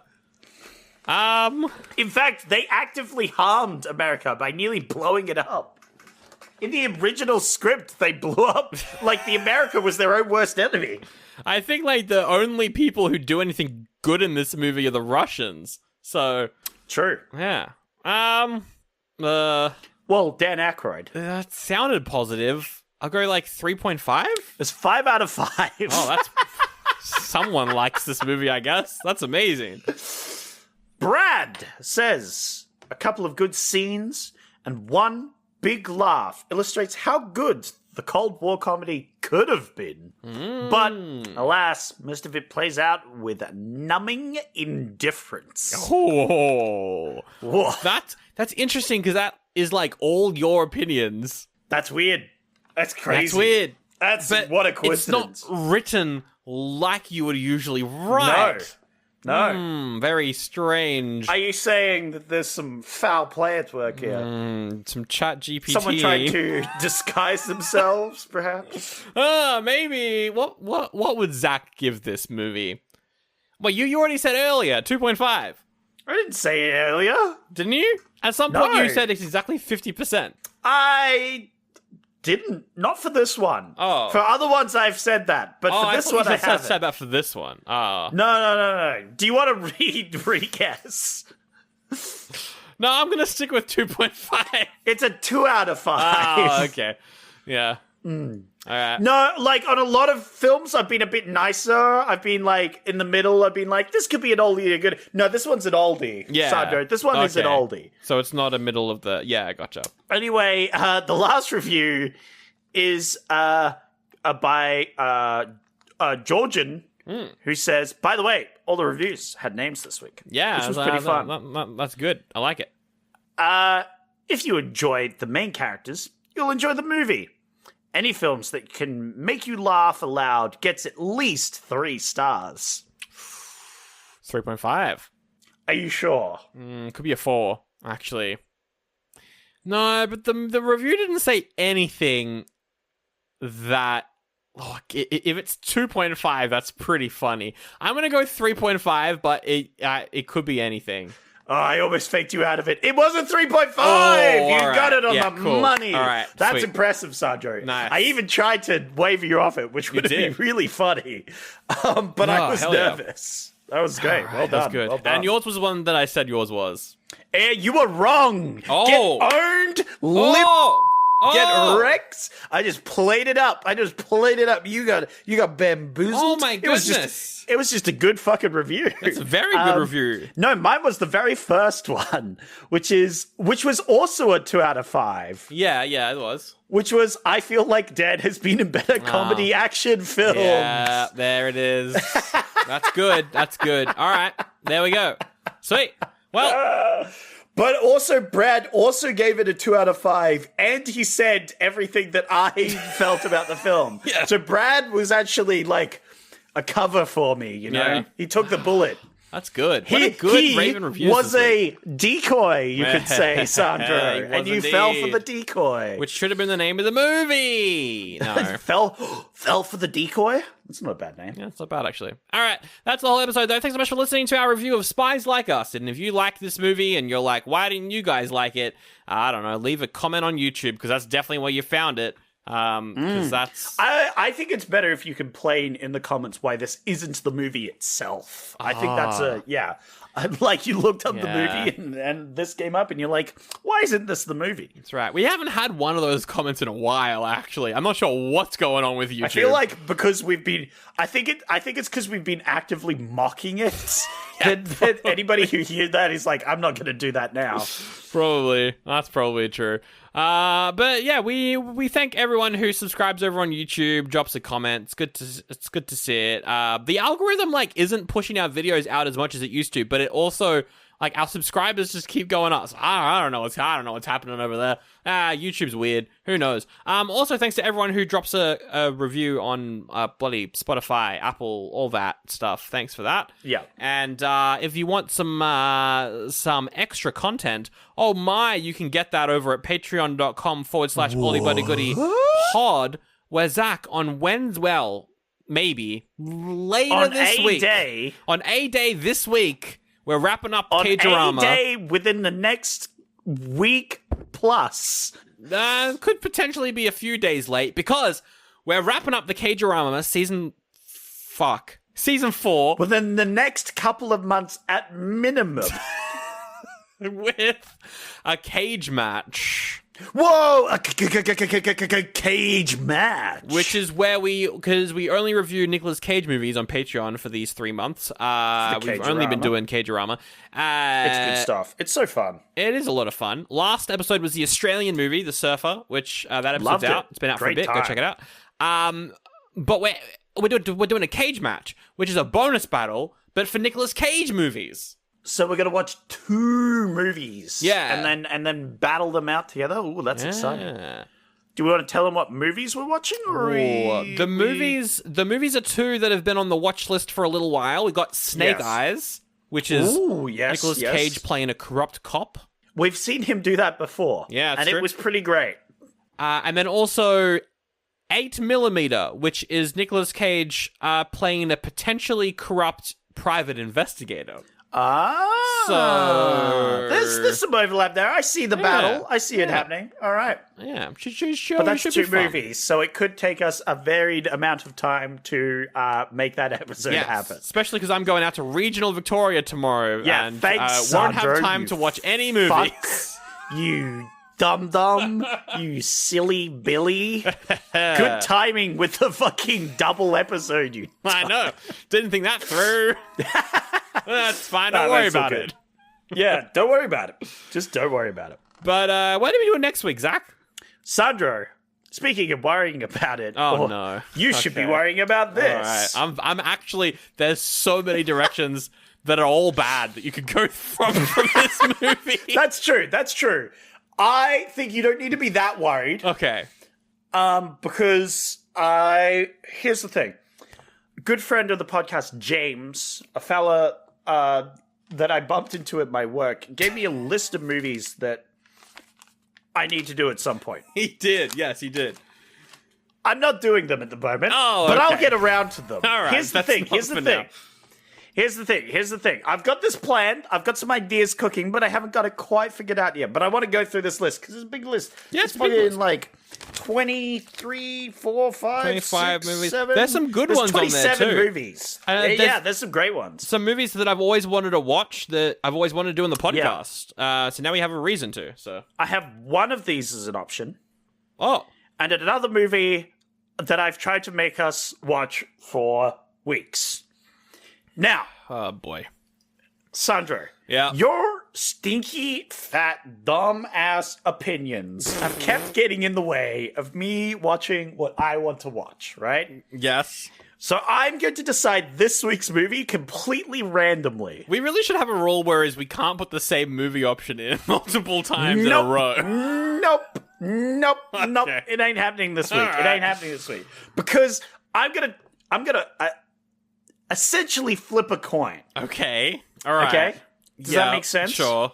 In fact, they actively harmed America by nearly blowing it up. In the original script, they blew up the America was their own worst enemy. I think the only people who do anything good in this movie are the Russians. So True. yeah. Well, Dan Aykroyd. That sounded positive. I'll go 3.5. It's 5 out of 5. Oh, that's someone likes this movie, I guess. That's amazing. Brad says a couple of good scenes and one big laugh illustrates how good the Cold War comedy could have been. But, alas, most of it plays out with numbing indifference. Oh, Whoa. that's interesting because that is all your opinions. That's weird. That's crazy. That's weird. That's But what a coincidence. It's not written like you would usually write. No. Very strange. Are you saying that there's some foul play at work here? Some chat GPT. Someone trying to disguise themselves, perhaps? Maybe. What would Zach give this movie? Well, you already said earlier, 2.5. I didn't say it earlier. Didn't you? At some point No. you said it's exactly 50%. I didn't. Not for this one. Oh. For other ones, I've said that. But for this one, I haven't. said that for this one. Oh. No. Do you want to re-guess? No, I'm going to stick with 2.5. It's a 2 out of 5. Oh, okay. Yeah. All right. No, like on a lot of films, I've been a bit nicer. I've been like in the middle. I've been like, this could be an oldie or good. No, this one's an oldie. Yeah. Sandro. This one is an Okay. oldie. So it's not a middle of the... Yeah, gotcha. Anyway, the last review is by Georgian, who says, by the way, all the reviews had names this week. Yeah. Which was pretty fun. That's good. I like it. If you enjoyed the main characters, you'll enjoy the movie. Any films that can make you laugh aloud gets at least 3 stars. 3.5. Are you sure? Could be a 4, actually. No, but the review didn't say anything that... Oh, if it's 2.5, that's pretty funny. I'm going to go 3.5, but it could be anything. Oh, I almost faked you out of it. It wasn't 3.5. Oh, You all got right. it on Yeah, the cool. money. All right, That's sweet. impressive, Sandro. Nice. I even tried to wave you off it, which would have been did. really funny. But I was hell yeah. nervous. That was great. All right, Well done. That's good. Well done. And yours was the one that I said yours was. You were wrong. Oh. Get owned. Get wrecked. I just played it up. You got bamboozled. Oh my It was just a good fucking review. It's a very good review. No, mine was the very first one, which was also a 2 out of 5. Yeah, it was. Which was, I feel like Dad has been in better comedy action films. Yeah, there it is. That's good. All right, there we go. Sweet. Well, But also, Brad also gave it a 2 out of 5, and he said everything that I felt about the film. Yeah. So Brad was actually like a cover for me, you know? Yeah. He took the bullet. that's good. What a good Raven review. was a decoy, you could say, He Sandro. was And you fell for the indeed. decoy. Which should have been the name of the movie. No. fell for the decoy? That's not a bad name. Yeah, it's not bad, actually. All right, that's the whole episode, though. Thanks so much for listening to our review of Spies Like Us. And if you like this movie and you're like, why didn't you guys like it? I don't know. Leave a comment on YouTube, because that's definitely where you found it. Because that's... I think it's better if you complain in the comments why this isn't the movie itself. I think that's like you looked up the movie and this came up and you're like, why isn't this the movie? That's right. We haven't had one of those comments in a while, actually. I'm not sure what's going on with YouTube. I feel like because we've been, I think it's because we've been actively mocking it. that anybody who hears that is like, I'm not going to do that now. Probably. That's probably true. But yeah, we thank everyone who subscribes over on YouTube, drops a comment. It's good to see it. The algorithm isn't pushing our videos out as much as it used to, but it also our subscribers just keep going up. So I don't know what's happening over there. YouTube's weird. Who knows? Also, thanks to everyone who drops a review on bloody Spotify, Apple, all that stuff. Thanks for that. Yeah. And if you want some extra content, you can get that over at patreon.com/Oldie pod, where Zach on maybe later On this a week. day. On a day this week, we're wrapping up On Cagerama. a day within the next week plus. Could potentially be a few days late, because we're wrapping up the Cagerama season 4 Within the next couple of months at minimum. with a cage match. Whoa! A cage match. Which is where because we only review Nicolas Cage movies on Patreon for these 3 months. We've only been doing Cagerama. It's good stuff. It's so fun. It is a lot of fun. Last episode was the Australian movie, The Surfer, which that episode's Loved it. out. It's been out for a Great bit. Go time. check it out. But we're doing a cage match, which is a bonus battle, but for Nicolas Cage movies. So we're gonna watch 2 movies. Yeah. And then battle them out together. Ooh, that's exciting. Do we want to tell them what movies we're watching? Or The movies are two that have been on the watch list for a little while. We got Snake Yes. Eyes, which is yes, Nicolas yes. Cage playing a corrupt cop. We've seen him do that before. Yeah, it's and true. it was pretty great. And then also 8mm, which is Nicolas Cage playing a potentially corrupt private investigator. So There's some overlap there. I see the battle. I see it happening. All right. Yeah, But that's should two be fun. movies, so it could take us a varied amount of time to make that episode Yes, happen. especially because I'm going out to regional Victoria tomorrow, Yeah, and thanks, won't Sandro, have time you to watch any Fuck movies. you dum-dum, you silly Billy. Good timing with the fucking double episode, you I know. Didn't think that through. That's fine. Don't No, worry that's all about good. it. Yeah, don't worry about it. Just don't worry about it. But what are we doing next week, Zach? Sandro, speaking of worrying about it, Oh, no. you should be Okay. worrying about All right. this. I'm actually. There's so many directions that are all bad that you could go from this movie. That's true. That's true. I think you don't need to be that worried. Okay. Because here's the thing. Good friend of the podcast, James, a fella that I bumped into at my work, gave me a list of movies that I need to do at some point. He did. Yes, he did. I'm not doing them at the moment, Oh, but I'll okay. get around to them. All right, Here's the that's thing. not Here's the for thing. now. Here's the thing. I've got this planned. I've got some ideas cooking, but I haven't got it quite figured out yet. But I want to go through this list because it's a big list. Yeah, it's a big fucking list. like 23, 4, 5, 25 6, movies. 7. There's some good There's ones on there, 27 too. movies. Yeah, there's some great ones. Some movies that I've always wanted to watch that I've always wanted to do on the podcast. So now we have a reason to. So I have one of these as an option, oh, and another movie that I've tried to make us watch for weeks. Now, oh boy. Sandro, Yeah. your stinky, fat, dumb-ass opinions have kept getting in the way of me watching what I want to watch, right? Yes. So I'm going to decide this week's movie completely randomly. We really should have a rule whereas we can't put the same movie option in multiple times in a row. Nope. Okay. It ain't happening this week. All It right. ain't happening this week. Because I'm gonna essentially flip a coin. Okay. All right. Okay? Does that make sense? Sure.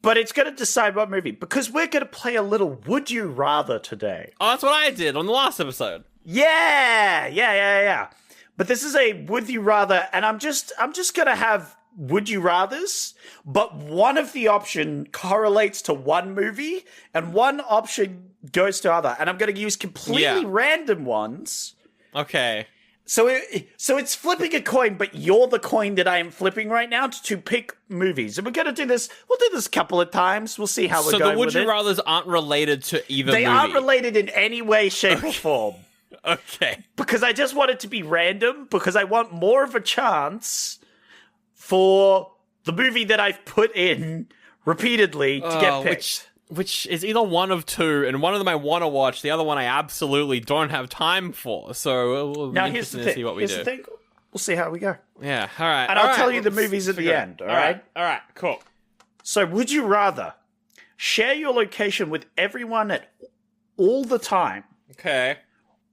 But it's going to decide what movie. Because we're going to play a little Would You Rather today. Oh, that's what I did on the last episode. Yeah. But this is a Would You Rather, and I'm just going to have Would You Rathers, but one of the option correlates to one movie, and one option goes to other. And I'm going to use completely random ones. Okay. So it's flipping a coin, but you're the coin that I am flipping right now to pick movies. And we're going to do this. We'll do this a couple of times. We'll see how we're So going the Would with You it. Rathers aren't related to either They movie. aren't related in any way, shape, or form. Okay. Because I just want it to be random, because I want more of a chance for the movie that I've put in repeatedly to get picked. Which is either one of two, and one of them I want to watch, the other one I absolutely don't have time for. So we'll Now, be here's the interested to thing. see what we Here's do. the thing. We'll see how we go. Yeah, all right. And all I'll right. tell you the Let's movies at the figure it end, out. all right? All right, cool. So, would you rather share your location with everyone at all the time, Okay.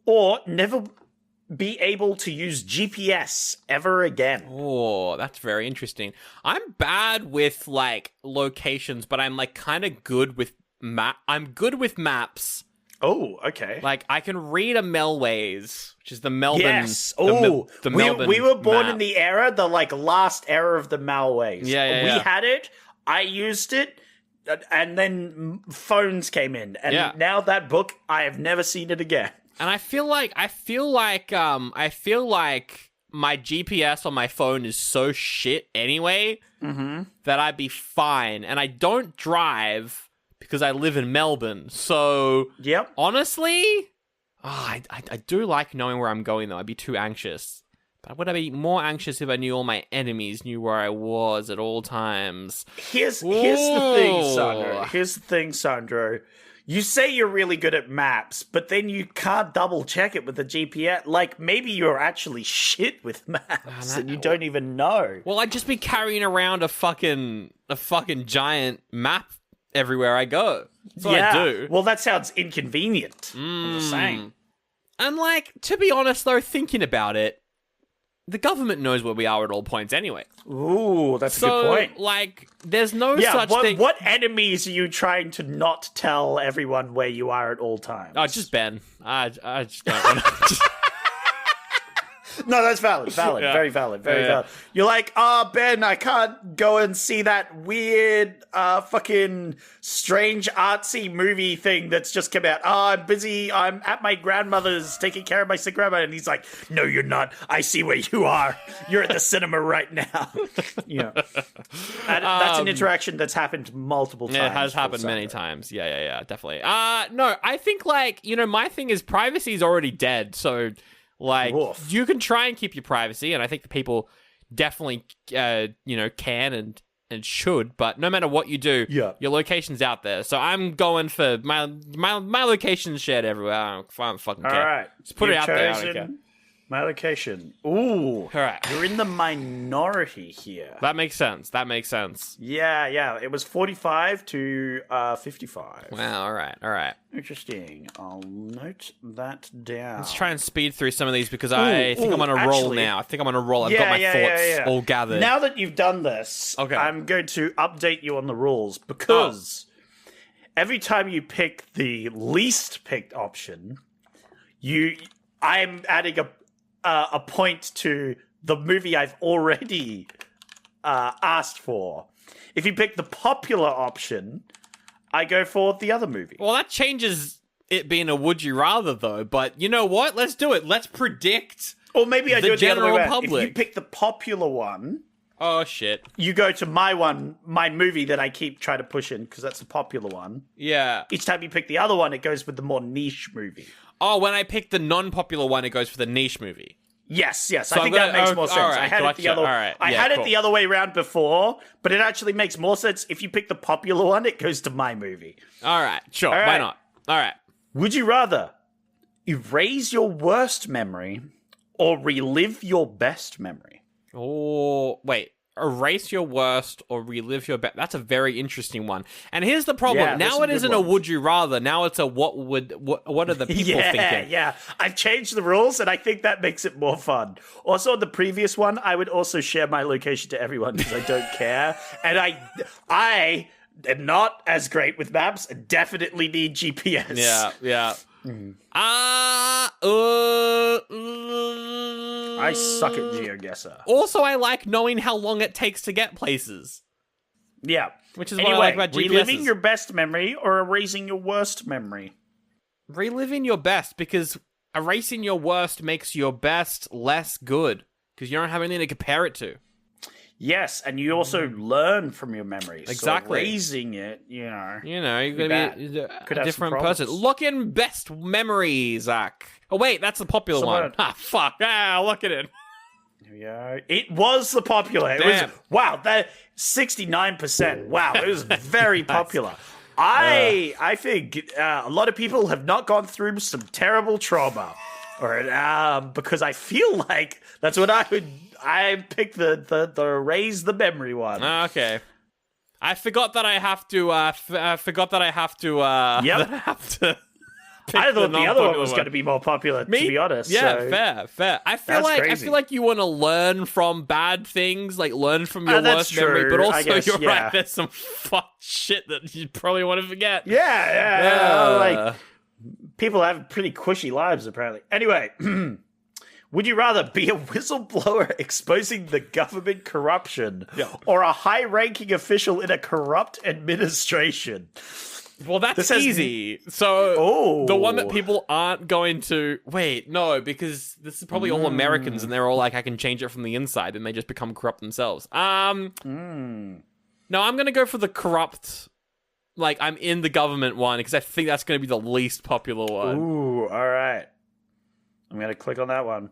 or never be able to use GPS ever again? Oh, that's very interesting. I'm bad with, like, locations, but I'm, like, kind of good with I'm good with maps. Oh, okay. Like, I can read a Melways, which is the Melbourne. Yes. The Melbourne we were born map. in the era, the like last era of the Malways. Yeah. We had it. I used it, and then phones came in, and now that book, I have never seen it again. And I feel like my GPS on my phone is so shit anyway that I'd be fine. And I don't drive because I live in Melbourne. So Yep. honestly, I do like knowing where I'm going though. I'd be too anxious. But would I be more anxious if I knew all my enemies knew where I was at all times? Here's the thing, Ooh. Sandro. Here's the thing, Sandro. You say you're really good at maps, but then you can't double check it with the GPS. Like, maybe you're actually shit with maps and you don't even know. Well, I'd just be carrying around a fucking giant map everywhere I go. That's what I do. Well, that sounds inconvenient. I'm just saying. And, like, to be honest, though, thinking about it, the government knows where we are at all points anyway. Ooh, that's a good point. Like, there's no such thing. What enemies are you trying to not tell everyone where you are at all times? Oh, just Ben. I just don't want to. No, that's valid. Yeah. Very valid. Valid. You're like, Ben, I can't go and see that weird, fucking strange artsy movie thing that's just come out. I'm busy. I'm at my grandmother's taking care of my sick grandma. And he's like, no, you're not. I see where you are. You're at the cinema right now. That's an interaction that's happened multiple times. It has happened many times. Yeah, definitely. No, I think, like, my thing is privacy is already dead. So, like, you can try and keep your privacy, and I think the people definitely, can and should. But no matter what you do, your location's out there. So I'm going for my location's shared everywhere. I don't fucking care. All right, just put it out there. I don't care. My location. Ooh, all right. You're in the minority here. That makes sense. Yeah. It was 45 to 55. Wow. All right. Interesting. I'll note that down. Let's try and speed through some of these because I think I'm on a roll now. I've got my thoughts all gathered. Now that you've done this, I'm going to update you on the rules because every time you pick the least picked option, I'm adding a point to the movie I've already asked for. If you pick the popular option, I go for the other movie. Well, that changes it being a would you rather, though. But you know what? Let's do it. Let's predict. Or maybe I do it the other way around. Public. If you pick the popular one, oh shit, you go to my movie that I keep trying to push in because that's the popular one. Yeah. Each time you pick the other one, it goes with the more niche movie. Oh, when I pick the non-popular one, it goes for the niche movie. Yes. So I think that makes more sense. Right, I had it the other way around before, but it actually makes more sense. If you pick the popular one, it goes to my movie. All right, sure. All right. Why not? All right. Would you rather erase your worst memory or relive your best memory? Oh, wait. Erase your worst or relive your best. That's a very interesting one. And here's the problem. Yeah, now it isn't a would you rather. Now it's a what are the people thinking? Yeah. I've changed the rules and I think that makes it more fun. Also, on the previous one, I would also share my location to everyone because I don't care. And I am not as great with maps and definitely need GPS. Yeah. I suck at GeoGuessr. Also, I like knowing how long it takes to get places. Yeah. Which is what I like about GPSs. Reliving your best memory or erasing your worst memory? Reliving your best, because erasing your worst makes your best less good, because you don't have anything to compare it to. Yes, and you also learn from your memories. Exactly. So erasing it, you're going to be a different person. Look in best memories, Zach. Oh, wait, that's the popular one. Ah, fuck. Look at it. Yeah, it was the popular. Damn. It was, that 69%. Wow, it was very popular. I think a lot of people have not gone through some terrible trauma. Because I feel like that's what I picked the raise the memory one. Okay. I forgot that I have to. Yep. I thought the other one was going to be more popular. To be honest, yeah, fair. I feel like you want to learn from bad things, like learn from your worst memory, but also you're right. There's some fucked shit that you probably want to forget. Yeah. Like people have pretty cushy lives, apparently. Anyway. Would you rather be a whistleblower exposing the government corruption or a high-ranking official in a corrupt administration? Well, that's easy. So the one that people aren't going to... Wait, no, because this is probably all Americans and they're all like, I can change it from the inside, and they just become corrupt themselves. No, I'm going to go for the corrupt... Like, I'm in the government one, because I think that's going to be the least popular one. Ooh, all right. I'm going to click on that one.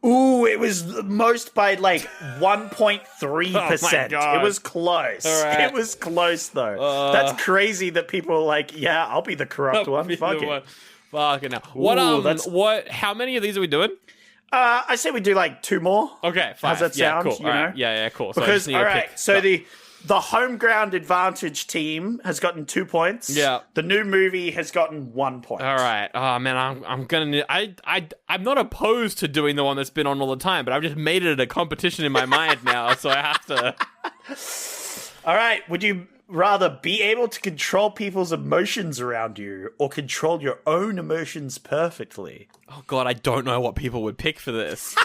Ooh, it was the most by like 1.3%. Oh, it was close. Right. It was close though. That's crazy that people are like, yeah, I'll be the corrupt one. Fuck it. Fucking hell. What? How many of these are we doing? I say we do like 2 more. Okay, fine. How's that sound? Cool. You know? Yeah, cool. Because all right, so the the home ground advantage team has gotten 2 points. Yeah. The new movie has gotten 1 point. All right. Oh man, I'm gonna. I'm not opposed to doing the one that's been on all the time, but I've just made it a competition in my mind now, so I have to. All right. Would you rather be able to control people's emotions around you or control your own emotions perfectly? Oh god, I don't know what people would pick for this.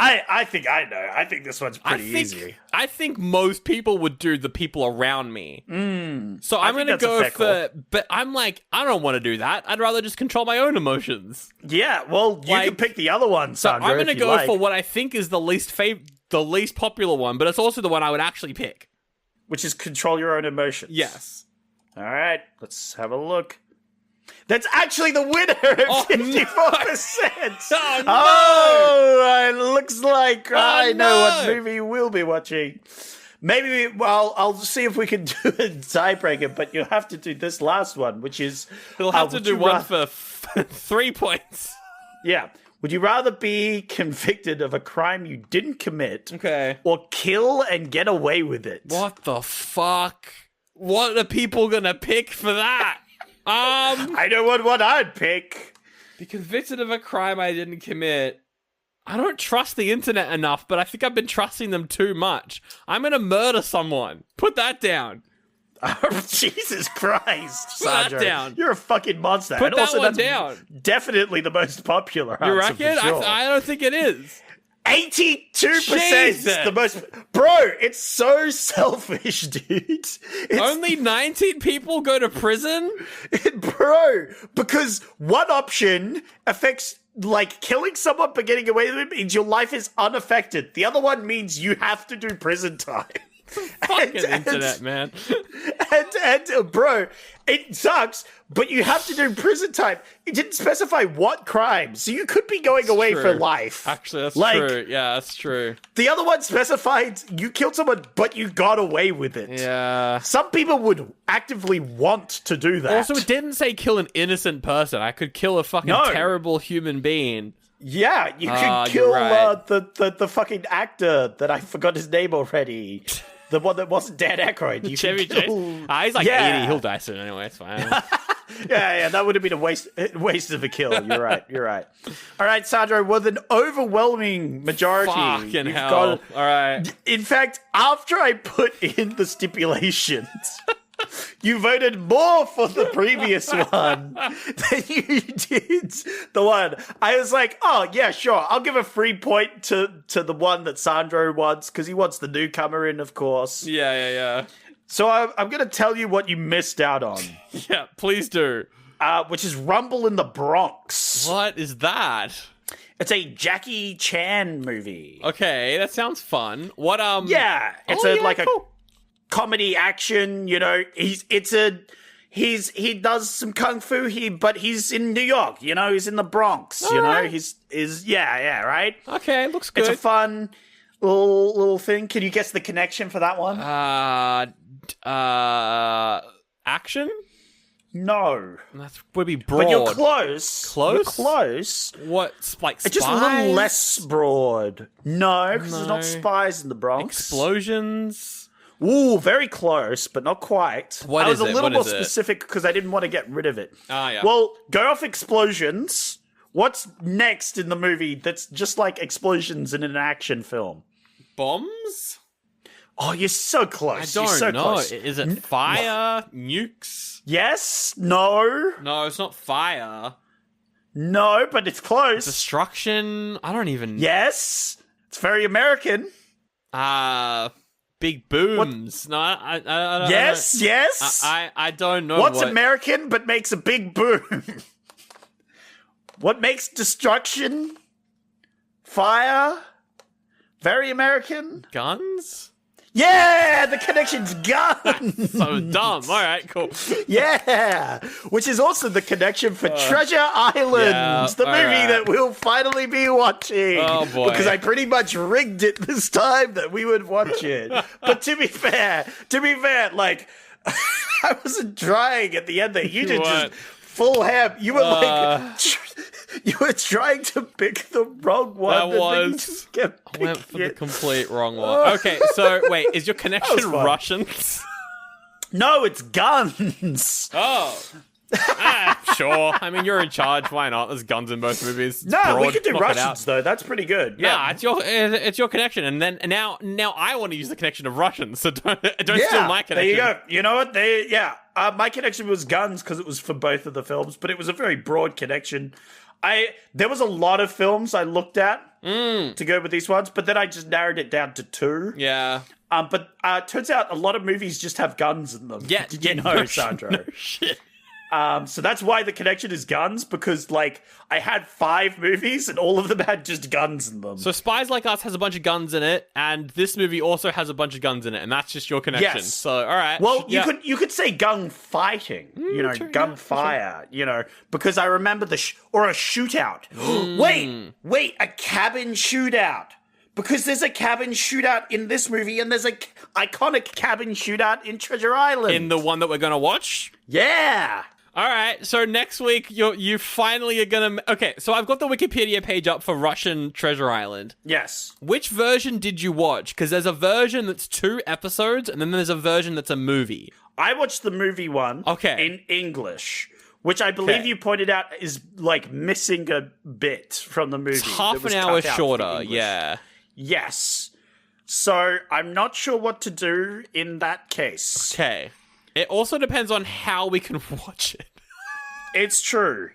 I think I know. I think this one's pretty easy. I think most people would do the people around me. So I'm going to go for... But I'm like, I don't want to do that. I'd rather just control my own emotions. Yeah, well, you can pick the other one, Sandro. So I'm going to go for what I think is the least popular one, but it's also the one I would actually pick. Which is control your own emotions. Yes. All right, let's have a look. That's actually the winner at 54%. No. Oh, it looks like I know what movie we'll be watching. Maybe, I'll see if we can do a tiebreaker, but you'll have to do this last one, which is... We'll have to do one for 3 points. Yeah. Would you rather be convicted of a crime you didn't commit or kill and get away with it? What the fuck? What are people going to pick for that? I know what I'd pick. Be convicted of a crime I didn't commit. I don't trust the internet enough, but I think I've been trusting them too much. I'm going to murder someone. Put that down. Oh, Jesus Christ, Sandro. Put that down. You're a fucking monster. Put and that also, one that's down. Definitely the most popular answer. You reckon? For sure. I don't think it is. 82% the most. Bro, it's so selfish, dude. Only 19 people go to prison? Bro, because one option affects, like, killing someone but getting away with it means your life is unaffected. The other one means you have to do prison time. Fucking internet, man. And bro, it sucks, but you have to do prison time. It didn't specify what crime, so you could be going away for life. Actually, that's true. Yeah, that's true. The other one specified you killed someone, but you got away with it. Yeah. Some people would actively want to do that. Also, it didn't say kill an innocent person. I could kill a fucking terrible human being. Yeah, you could kill right. the fucking actor that I forgot his name already. The one that wasn't Dan Aykroyd. You Chevy could kill... he's like 80. He'll die soon anyway. It's fine. yeah, that would have been a waste of a kill. You're right. All right, Sandro, with an overwhelming majority. Fucking hell. All right. In fact, after I put in the stipulations... You voted more for the previous one than you did the one. I was like, oh, yeah, sure. I'll give a free point to the one that Sandro wants because he wants the newcomer in, of course. Yeah. So I'm going to tell you what you missed out on. Yeah, please do. Which is Rumble in the Bronx. What is that? It's a Jackie Chan movie. Okay, that sounds fun. What, Yeah, it's cool. Comedy action, you know, he does some kung fu but he's in New York, you know, he's in the Bronx, you know, he's right? Okay, looks good. It's a fun little thing. Can you guess the connection for that one? Action? No. That would be broad. But you're close. Close? You're close. What, like spies? It's just a little less broad. No, because there's not spies in the Bronx. Explosions? Ooh, very close, but not quite. What I is was it? a little What more is it? specific because I didn't want to get rid of it. Yeah. Well, go off explosions. What's next in the movie that's just like explosions in an action film? Bombs? Oh, you're so close. I don't know. Close. Is it fire? Nukes? Yes? No? No, it's not fire. No, but it's close. Destruction? I don't even... Yes? It's very American. Big booms. What? No, I don't yes, know. Yes. I don't know. What's American but makes a big boom? What makes destruction? Fire? Very American? Guns? Yeah, the connection's guns. So dumb. All right, cool. Yeah, which is also the connection for Treasure Island, the movie that we'll finally be watching. Oh boy! Because I pretty much rigged it this time that we would watch it. But to be fair, like I wasn't trying at the end there. You did just full ham. You were like You were trying to pick the wrong one. That and then you was- just kept I went for the picking it. complete wrong one. Okay, so wait, is your connection fun. Russian? No, it's guns. Oh. Sure. I mean, you're in charge. Why not? There's guns in both movies. It's No, we broad. could do Knock it out. Russians though. That's pretty good. Nah, it's your connection, and then now I want to use the connection of Russians. So don't steal my connection. There you go. You know what? My connection was guns because it was for both of the films, but it was a very broad connection. There was a lot of films I looked at to go with these ones, but then I just narrowed it down to 2. Yeah. But it turns out a lot of movies just have guns in them. Yeah. Did you know, Sandro? No shit. So that's why the connection is guns, because like I had 5 movies and all of them had just guns in them. So Spies Like Us has a bunch of guns in it, and this movie also has a bunch of guns in it, and that's just your connection. Yes. So all right. Well, yeah. you could say gun fighting, true, gunfire, because I remember or a shootout. Wait, a cabin shootout. Because there's a cabin shootout in this movie, and there's a iconic cabin shootout in Treasure Island. In the one that we're gonna watch. Yeah. All right, so next week you finally are gonna. Okay, so I've got the Wikipedia page up for Russian Treasure Island. Yes. Which version did you watch? Because there's a version that's 2 episodes, and then there's a version that's a movie. I watched the movie one. Okay. In English, which I believe you pointed out is like missing a bit from the movie. It's half that was an hour cut out for shorter. English. Yeah. Yes. So I'm not sure what to do in that case. Okay. It also depends on how we can watch it. It's true.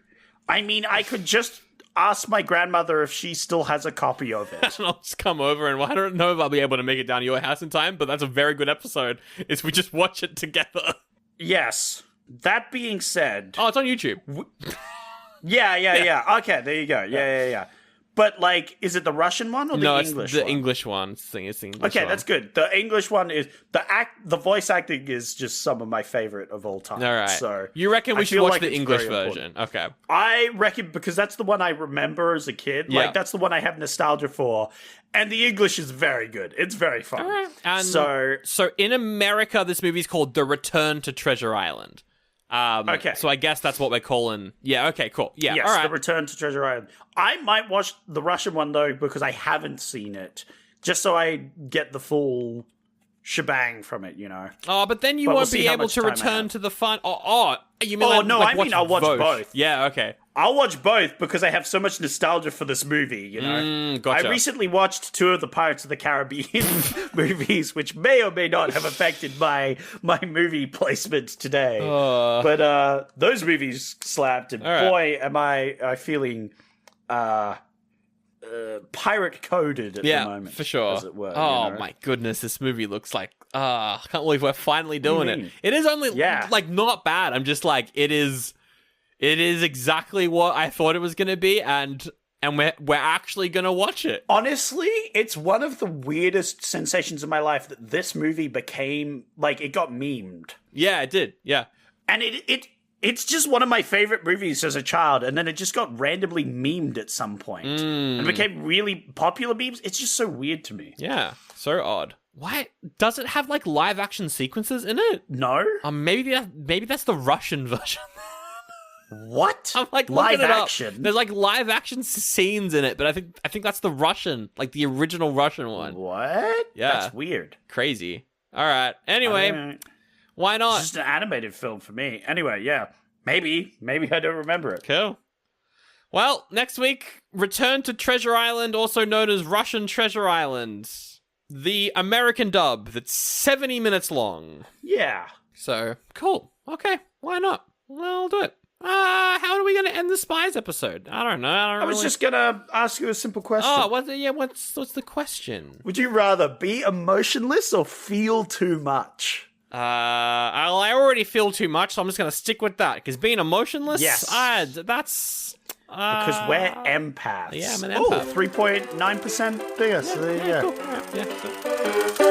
I mean, I could just ask my grandmother if she still has a copy of it. And I'll just come over, and I don't know if I'll be able to make it down to your house in time, but that's a very good episode, is we just watch it together. Yes. That being said... Oh, it's on YouTube. Yeah. Okay, there you go. Yeah. But, like, is it the Russian one or the English it's the one? English one. It's the English Okay, one. that's good. The English one is... The voice acting is just some of my favorite of all time. All right. So you reckon I we should feel watch like the it's English very version? important. Okay. I reckon because that's the one I remember as a kid. Yeah. Like, that's the one I have nostalgia for. And the English is very good. It's very fun. All right. And So in America, this movie's called The Return to Treasure Island. Okay. So I guess that's what we're calling. Yeah. Okay. Cool. Yeah. yes, all right. The Return to Treasure Island. I might watch the Russian one, though, because I haven't seen it. Just so I get the full shebang from it, Oh, but then you But we'll won't see be how able much to time I return have. to the fun. You mean? Oh, like, no, like I mean I'll watch both. Yeah. Okay. I'll watch both because I have so much nostalgia for this movie, Gotcha. I recently watched 2 of the Pirates of the Caribbean movies, which may or may not have affected my movie placement today. But those movies slapped, and right. boy, am I feeling pirate coded at the moment. for sure. As it were. Oh my goodness, this movie looks like. I can't believe we're finally doing it. mean? It is only Yeah. like not bad. I'm just like it is. It is exactly what I thought it was going to be, and we're actually going to watch it. Honestly, it's one of the weirdest sensations in my life that this movie became, like, it got memed. Yeah, it did. Yeah. And it's just one of my favorite movies as a child, and then it just got randomly memed at some point. And became really popular memes. It's just so weird to me. Yeah. So odd. Why does it have like live action sequences in it? No? Maybe that's the Russian version. What? I'm like live looking it up. action? There's like live action scenes in it, but I think that's the Russian, like the original Russian one. What? Yeah. That's weird. Crazy. All right. Anyway, why It's not? just an animated film for me. Anyway, yeah. Maybe I don't remember it. Cool. Well, next week, Return to Treasure Island, also known as Russian Treasure Island. The American dub that's 70 minutes long. Yeah. So, cool. Okay, why not? Well, I'll do it. How are we going to end the Spies episode? I don't know. I was just gonna ask you a simple question. Oh, what's the question? Would you rather be emotionless or feel too much? I already feel too much, so I'm just going to stick with that. Because being emotionless, Yes. that's... Because we're empaths. Yeah, I'm an Oh, empath. 3.9% bigger. So there you go. Cool. All right, yeah.